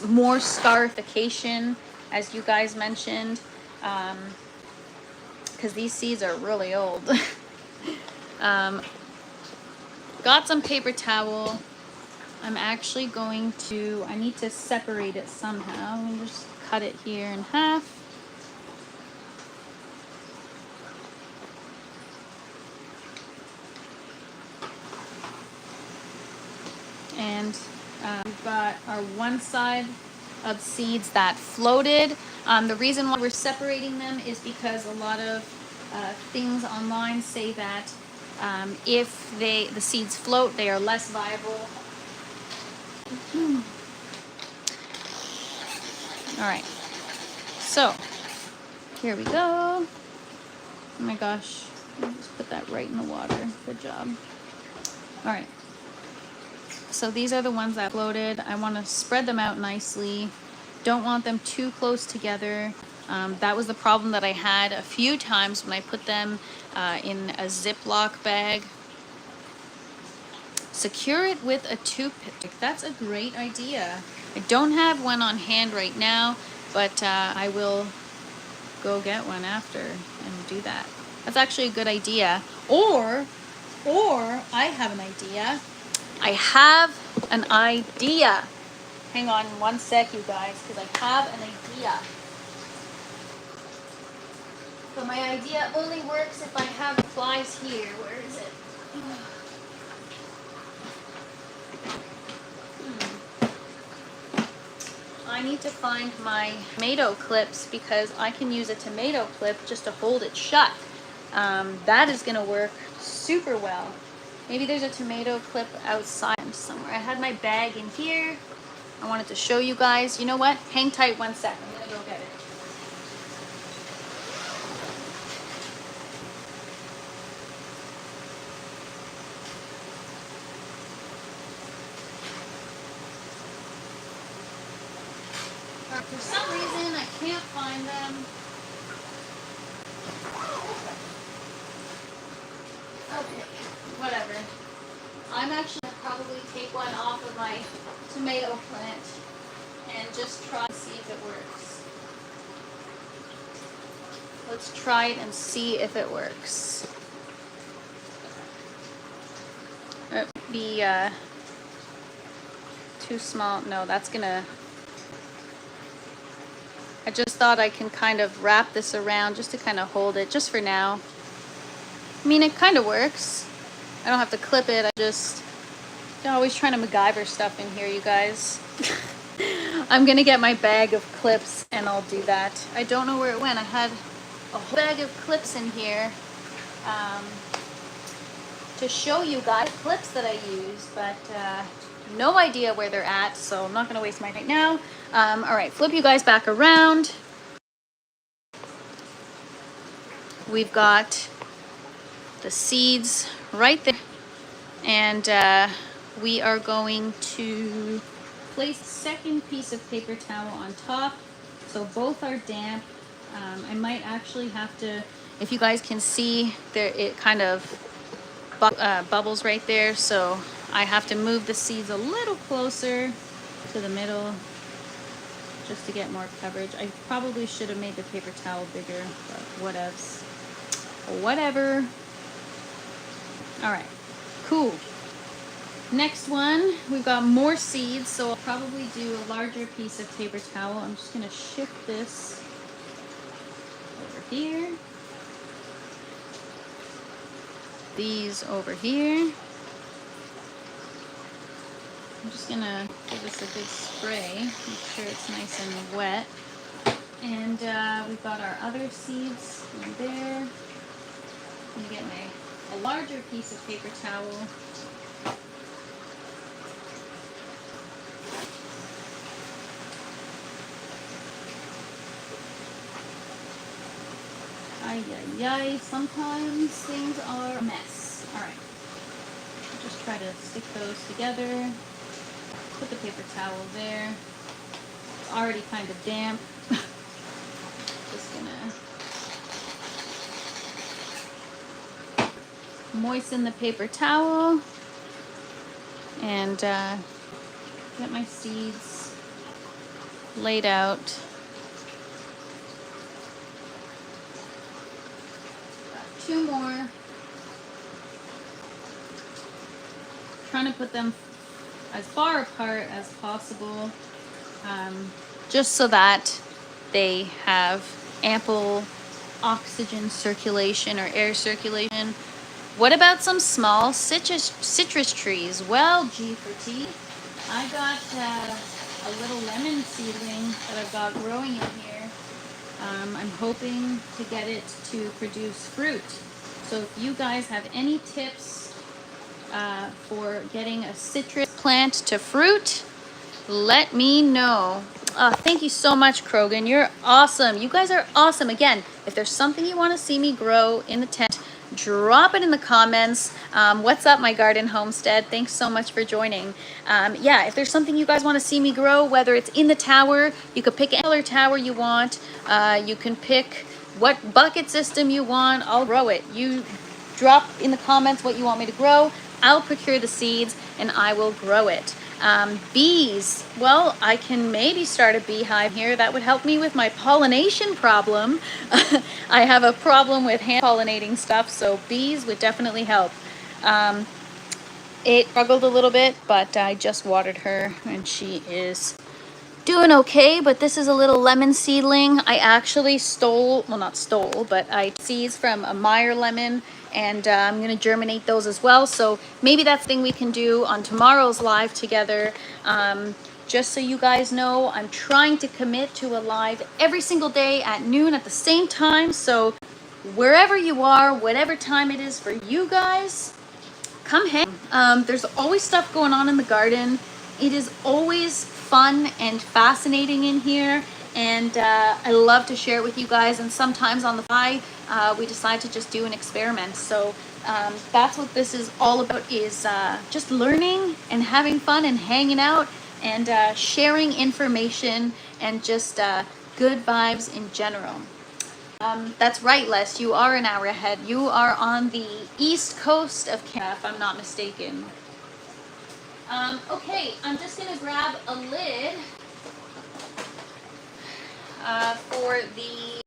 more scarification, as you guys mentioned, because these seeds are really old. Got some paper towel. I'm actually going to, I need to separate it somehow. I'm going to just cut it here in half. And we've got our one side of seeds that floated. The reason why we're separating them is because a lot of things online say that if the seeds float, they are less viable. All right, so here we go. Oh my gosh, I just put that right in the water. Good job. All right, so these are the ones that floated. I want to spread them out nicely. Don't want them too close together. That was the problem that I had a few times when I put them in a Ziploc bag. Secure it with a toothpick. That's a great idea. I don't have one on hand right now, but I will go get one after and do that. That's actually a good idea. Or I have an idea. I have an idea. Hang on one sec, you guys, because I have an idea. But my idea only works if I have flies here. Where is it? I need to find my tomato clips because I can use a tomato clip just to hold it shut. That is going to work super well. Maybe there's a tomato clip outside somewhere. I had my bag in here. I wanted to show you guys. You know what? Hang tight one sec. I'm going to go get it. For some reason, I can't find them. Okay, whatever. I'm actually going to probably take one off of my tomato plant and just try to see if it works. Let's try it and see if it works. It might be too small. No, that's gonna... I just thought I can kind of wrap this around just to kind of hold it, just for now. I mean, it kind of works. I don't have to clip it. I'm always trying to MacGyver stuff in here, you guys. I'm gonna get my bag of clips and I'll do that. I don't know where it went. I had a whole bag of clips in here to show you guys clips that I use, but no idea where they're at, so I'm not gonna waste my time now. All right, flip you guys back around. We've got the seeds right there, and we are going to place the second piece of paper towel on top, so both are damp. I might actually have to, if you guys can see there, it kind of bubbles right there, so I have to move the seeds a little closer to the middle just to get more coverage. I probably should have made the paper towel bigger, but whatevs. Whatever. All right, cool. Next one, we've got more seeds, so I'll probably do a larger piece of paper towel. I'm just gonna shift this over here. These over here. I'm just gonna give this a good spray, make sure it's nice and wet. And we've got our other seeds in there. I'm gonna get a larger piece of paper towel. Ay, ay, ay. Sometimes things are a mess. All right. Just try to stick those together. Put the paper towel there. It's already kind of damp. Just gonna moisten the paper towel and get my seeds laid out. Got 2 more. Trying to put them as far apart as possible, just so that they have ample oxygen circulation or air circulation. What about some small citrus trees? Well, G for T, I got a little lemon seedling that I've got growing in here. I'm hoping to get it to produce fruit. So if you guys have any tips for getting a citrus plant to fruit, let me know. Thank you so much, Krogan. You're awesome. You guys are awesome. Again, if there's something you want to see me grow in the tent, drop it in the comments. What's up, my garden homestead? Thanks so much for joining. Yeah, if there's something you guys want to see me grow, whether it's in the tower, you could pick any color tower you want. You can pick what bucket system you want. I'll grow it. You drop in the comments what you want me to grow. I'll procure the seeds and I will grow it. Bees, well, I can maybe start a beehive here. That would help me with my pollination problem. I have a problem with hand pollinating stuff, so bees would definitely help. It struggled a little bit, but I just watered her and she is doing okay. But this is a little lemon seedling. I actually stole, well, not stole, but I seeds from a Meyer lemon, and I'm going to germinate those as well. So maybe that's the thing we can do on tomorrow's live together. Just so you guys know, I'm trying to commit to a live every single day at noon at the same time. So wherever you are, whatever time it is for you guys, come hang. There's always stuff going on in the garden. It is always fun and fascinating in here, and I love to share it with you guys. And sometimes on the fly, we decide to just do an experiment. So that's what this is all about, is just learning and having fun and hanging out and sharing information and just good vibes in general. That's right, Les, you are an hour ahead. You are on the east coast of Canada, if I'm not mistaken. Okay, I'm just going to grab a lid for the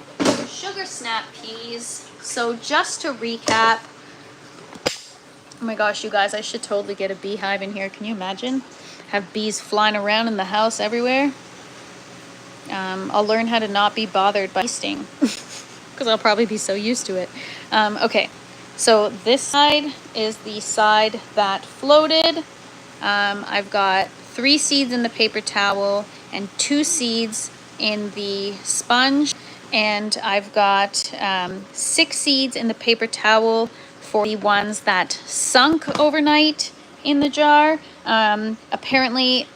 sugar snap peas. So just to recap, oh my gosh, you guys, I should totally get a beehive in here. Can you imagine? Have bees flying around in the house everywhere. I'll learn how to not be bothered by sting because I'll probably be so used to it. Okay, so this side is the side that floated. I've got 3 seeds in the paper towel and 2 seeds in the sponge, and I've got 6 seeds in the paper towel for the ones that sunk overnight in the jar. Apparently,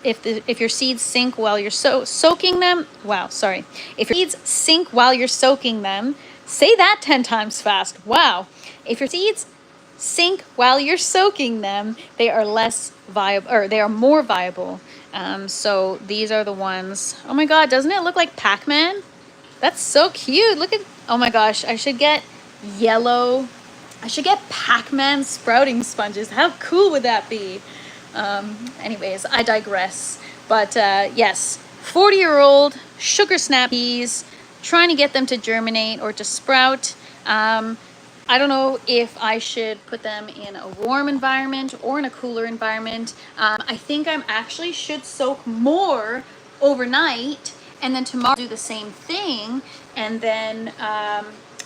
if your seeds sink while you're soaking them, if your seeds sink while you're soaking them, say that 10 times fast. Wow. If your seeds sink while you're soaking them, they are less viable, or they are more viable. So these are the ones. Oh my god, doesn't it look like Pac-Man? That's so cute. Look at, oh my gosh, I should get Pac-Man sprouting sponges. How cool would that be? Anyways, I digress. But yes, 40-year-old sugar snap peas, trying to get them to germinate or to sprout. I don't know if I should put them in a warm environment or in a cooler environment. I think I actually should soak more overnight, and then tomorrow do the same thing, and then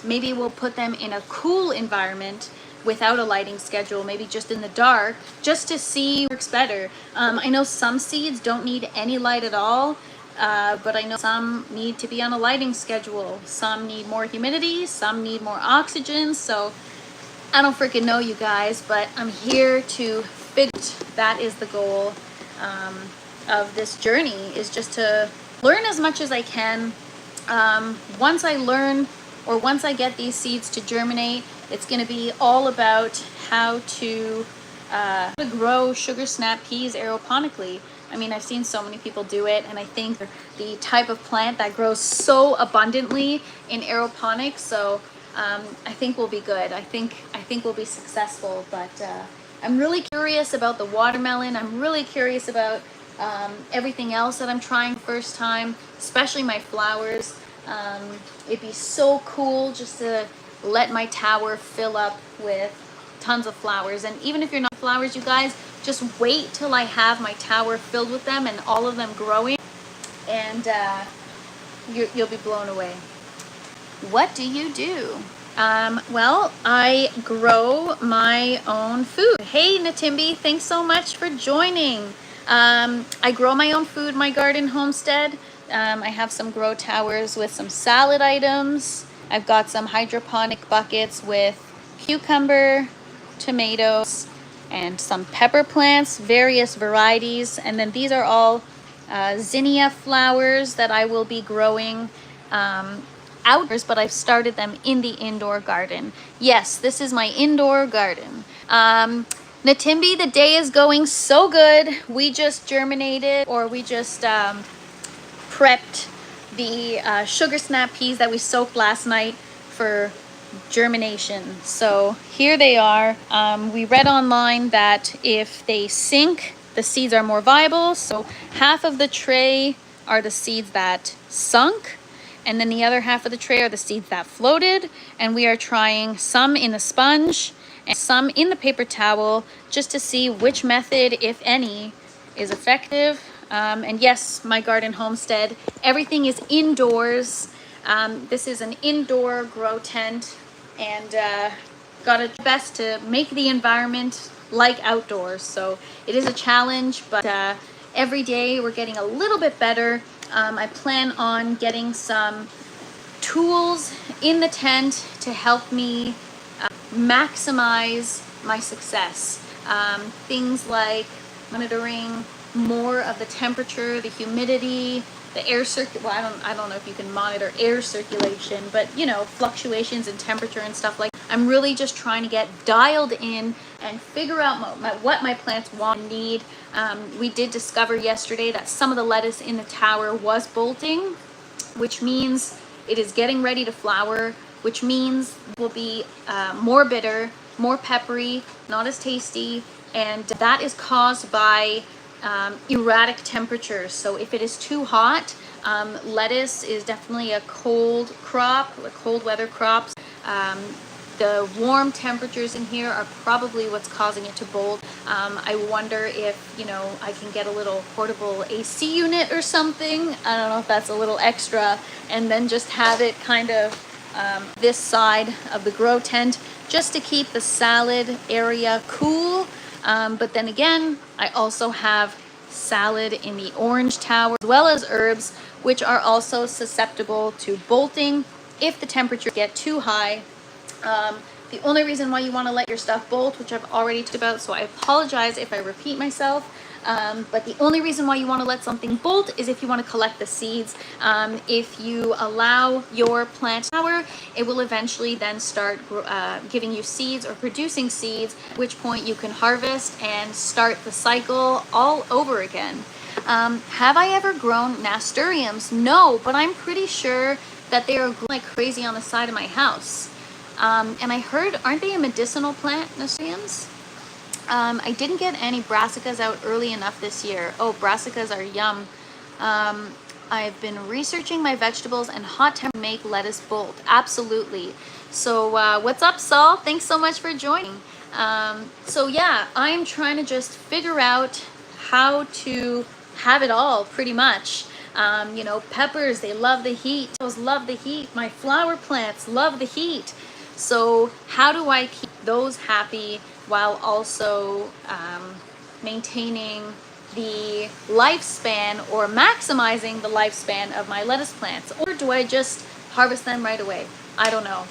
maybe we'll put them in a cool environment without a lighting schedule, maybe just in the dark, just to see what works better. I know some seeds don't need any light at all, but I know some need to be on a lighting schedule. Some need more humidity, some need more oxygen. So I don't freaking know, you guys, but I'm here to figure out. That is the goal of this journey, is just to learn as much as I can. Once I learn, or once I get these seeds to germinate, it's going to be all about how to grow sugar snap peas aeroponically. I mean, I've seen so many people do it, and I think the type of plant that grows so abundantly in aeroponics. So I think we'll be good. I think we'll be successful. But I'm really curious about the watermelon. I'm really curious about everything else that I'm trying first time, especially my flowers. It'd be so cool just to let my tower fill up with tons of flowers. And even if you're not flowers, you guys, just wait till I have my tower filled with them and all of them growing, and you'll be blown away. What do you do? Well, I grow my own food. Hey, Natimbi, thanks so much for joining. I grow my own food, my garden homestead. I have some grow towers with some salad items. I've got some hydroponic buckets with cucumber, tomatoes, and some pepper plants, various varieties. And then these are all zinnia flowers that I will be growing outdoors, but I've started them in the indoor garden. Yes, this is my indoor garden. Natimbi, the day is going so good. We just germinated, or we just prepped the sugar snap peas that we soaked last night for germination. So here they are. We read online that if they sink, the seeds are more viable. So half of the tray are the seeds that sunk, and then the other half of the tray are the seeds that floated. And we are trying some in the sponge and some in the paper towel, just to see which method, if any, is effective. And yes, my garden homestead, everything is indoors. This is an indoor grow tent, and got to do best to make the environment like outdoors. So it is a challenge, but every day we're getting a little bit better. I plan on getting some tools in the tent to help me maximize my success. Things like monitoring more of the temperature, the humidity, the air well, I don't know if you can monitor air circulation, but you know, fluctuations in temperature and stuff like that. I'm really just trying to get dialed in and figure out what my plants want and need. We did discover yesterday that some of the lettuce in the tower was bolting, which means it is getting ready to flower, which means it will be more bitter, more peppery, not as tasty, and that is caused by erratic temperatures. So if it is too hot, lettuce is definitely a cold crop, a cold weather crop. The warm temperatures in here are probably what's causing it to bolt. I wonder if, you know, I can get a little portable AC unit or something. I don't know if that's a little extra, and then just have it kind of this side of the grow tent, just to keep the salad area cool. But then again, I also have salad in the orange tower, as well as herbs, which are also susceptible to bolting if the temperatures get too high. The only reason why you want to let your stuff bolt, which I've already talked about, so I apologize if I repeat myself, but the only reason why you want to let something bolt is if you want to collect the seeds. If you allow your plant tower, it will eventually then start giving you seeds or producing seeds, at which point you can harvest and start the cycle all over again. Have I ever grown nasturtiums? No, but I'm pretty sure that they are growing like crazy on the side of my house. And I heard, aren't they a medicinal plant, nasturtiums? I didn't get any brassicas out early enough this year. Oh, brassicas are yum. I've been researching my vegetables, and hot temperatures make lettuce bolt. Absolutely. So what's up, Saul? Thanks so much for joining. So yeah, I'm trying to just figure out how to have it all, pretty much. You know, peppers, they love the heat. Those love the heat. My flower plants love the heat. So how do I keep those happy while also maintaining the lifespan, or maximizing the lifespan of my lettuce plants? Or do I just harvest them right away? I don't know.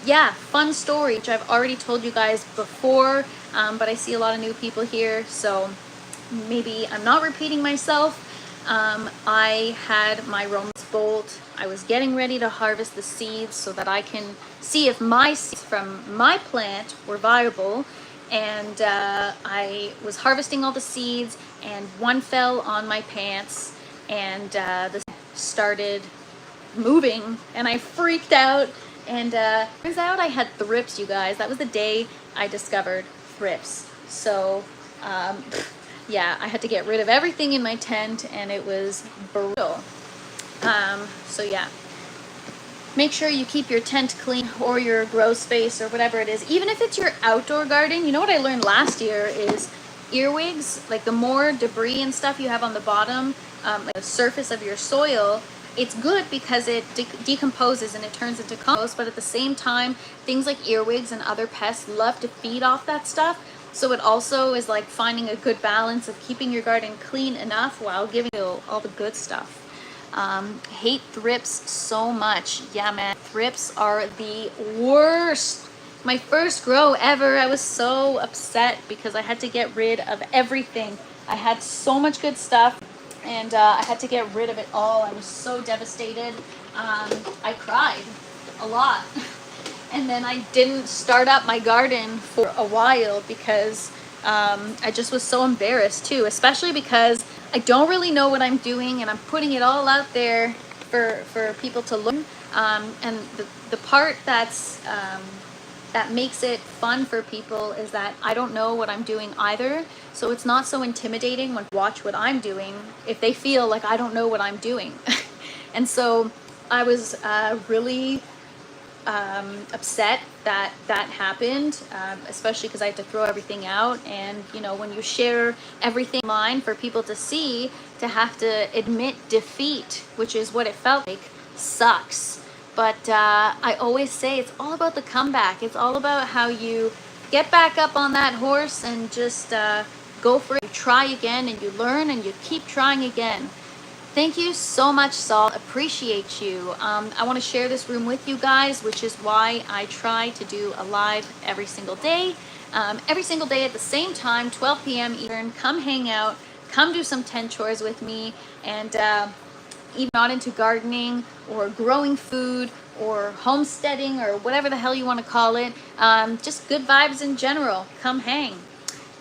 Yeah, fun story, which I've already told you guys before, but I see a lot of new people here, so maybe I'm not repeating myself. I had my romance bolt. I was getting ready to harvest the seeds so that I can see if my seeds from my plant were viable. And I was harvesting all the seeds, and one fell on my pants, and the started moving, and I freaked out. And turns out I had thrips, you guys. That was the day I discovered thrips. So yeah, I had to get rid of everything in my tent, and it was brutal. So yeah, make sure you keep your tent clean, or your grow space, or whatever it is. Even if it's your outdoor garden, you know what I learned last year is earwigs, like the more debris and stuff you have on the bottom, like the surface of your soil, it's good because it decomposes and it turns into compost. But at the same time, things like earwigs and other pests love to feed off that stuff. So it also is like finding a good balance of keeping your garden clean enough while giving you all the good stuff. Hate thrips so much. Yeah, man, thrips are the worst. My first grow ever, I was so upset because I had to get rid of everything. I had so much good stuff, and I had to get rid of it all. I was so devastated. I cried a lot. And then I didn't start up my garden for a while because I just was so embarrassed too, especially because I don't really know what I'm doing and I'm putting it all out there for people to learn. And the part that makes it fun for people is that I don't know what I'm doing either. So it's not so intimidating when watch what I'm doing if they feel like I don't know what I'm doing. And so I was really upset that that happened, especially because I had to throw everything out. And you know, when you share everything online for people to see, to have to admit defeat, which is what it felt like, sucks. But I always say it's all about the comeback. It's all about how you get back up on that horse and just go for it. You try again and you learn and you keep trying again. Thank you so much, Saul. Appreciate you. I want to share this room with you guys, which is why I try to do a live every single day. Every single day at the same time, 12 p.m. Eastern. Come hang out. Come do some 10 chores with me. And even not into gardening or growing food or homesteading or whatever the hell you want to call it. Just good vibes in general. Come hang.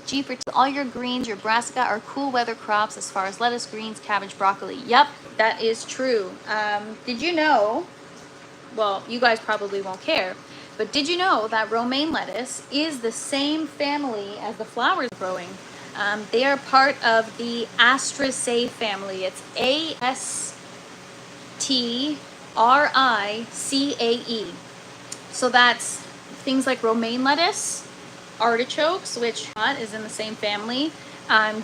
G for all your greens, your brassica are cool weather crops as far as lettuce, greens, cabbage, broccoli. Yep, that is true. Did you know, well, you guys probably won't care, but did you know that romaine lettuce is the same family as the flowers growing? They are part of the Astraceae family. It's Astraceae. So that's things like romaine lettuce, artichokes, which is in the same family,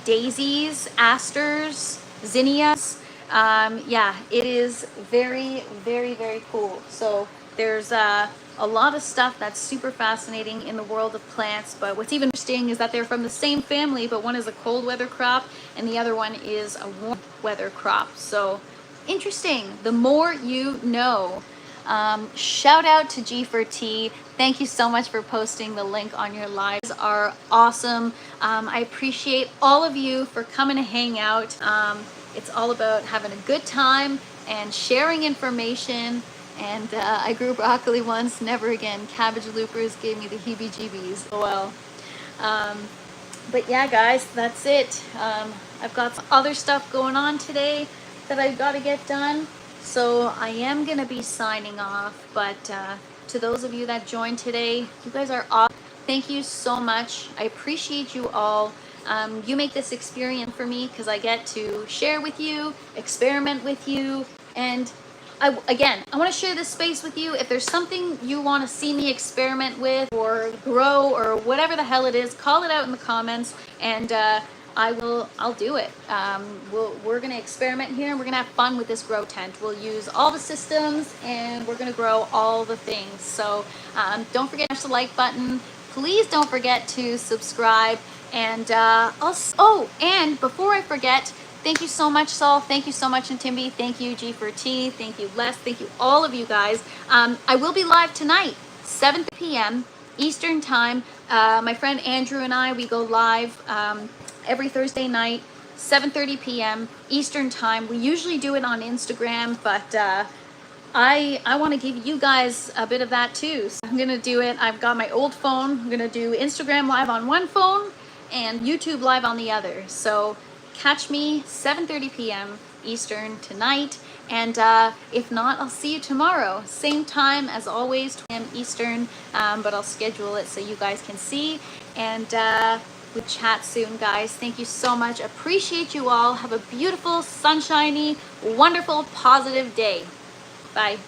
daisies, asters, zinnias. Yeah, it is very, very, very cool. So there's a lot of stuff that's super fascinating in the world of plants, but what's even interesting is that they're from the same family, but one is a cold weather crop and the other one is a warm weather crop. So interesting. The more you know. Shout out to G for T. Thank you so much for posting the link on your lives. Are awesome. I appreciate all of you for coming to hang out. It's all about having a good time and sharing information. And I grew broccoli once, never again. Cabbage loopers gave me the heebie-jeebies. Oh well. But yeah, guys, that's it. I've got some other stuff going on today that I've got to get done. So I am going to be signing off, but to those of you that joined today, you guys are awesome. Thank you so much. I appreciate you all. You make this experience for me because I get to share with you, experiment with you, and I want to share this space with you. If there's something you want to see me experiment with or grow or whatever the hell it is, call it out in the comments, and I'll do it. We're going to experiment here and we're going to have fun with this grow tent. We'll use all the systems and we're going to grow all the things. So don't forget to smash the like button. Please don't forget to subscribe. And and before I forget, thank you so much, Saul. Thank you so much, Ntimbi. Thank you, G for T. Thank you, Les. Thank you, all of you guys. I will be live tonight, 7 p.m. Eastern time. My friend Andrew and I, we go live every Thursday night, 7:30 p.m. Eastern time. We usually do it on Instagram, but I want to give you guys a bit of that too. So I'm going to do it. I've got my old phone. I'm going to do Instagram live on one phone and YouTube live on the other. So catch me 7:30 p.m. Eastern tonight. And if not, I'll see you tomorrow. Same time as always, 2 p.m. Eastern, but I'll schedule it so you guys can see. And we'll chat soon, guys. Thank you so much. Appreciate you all. Have a beautiful, sunshiny, wonderful, positive day. Bye.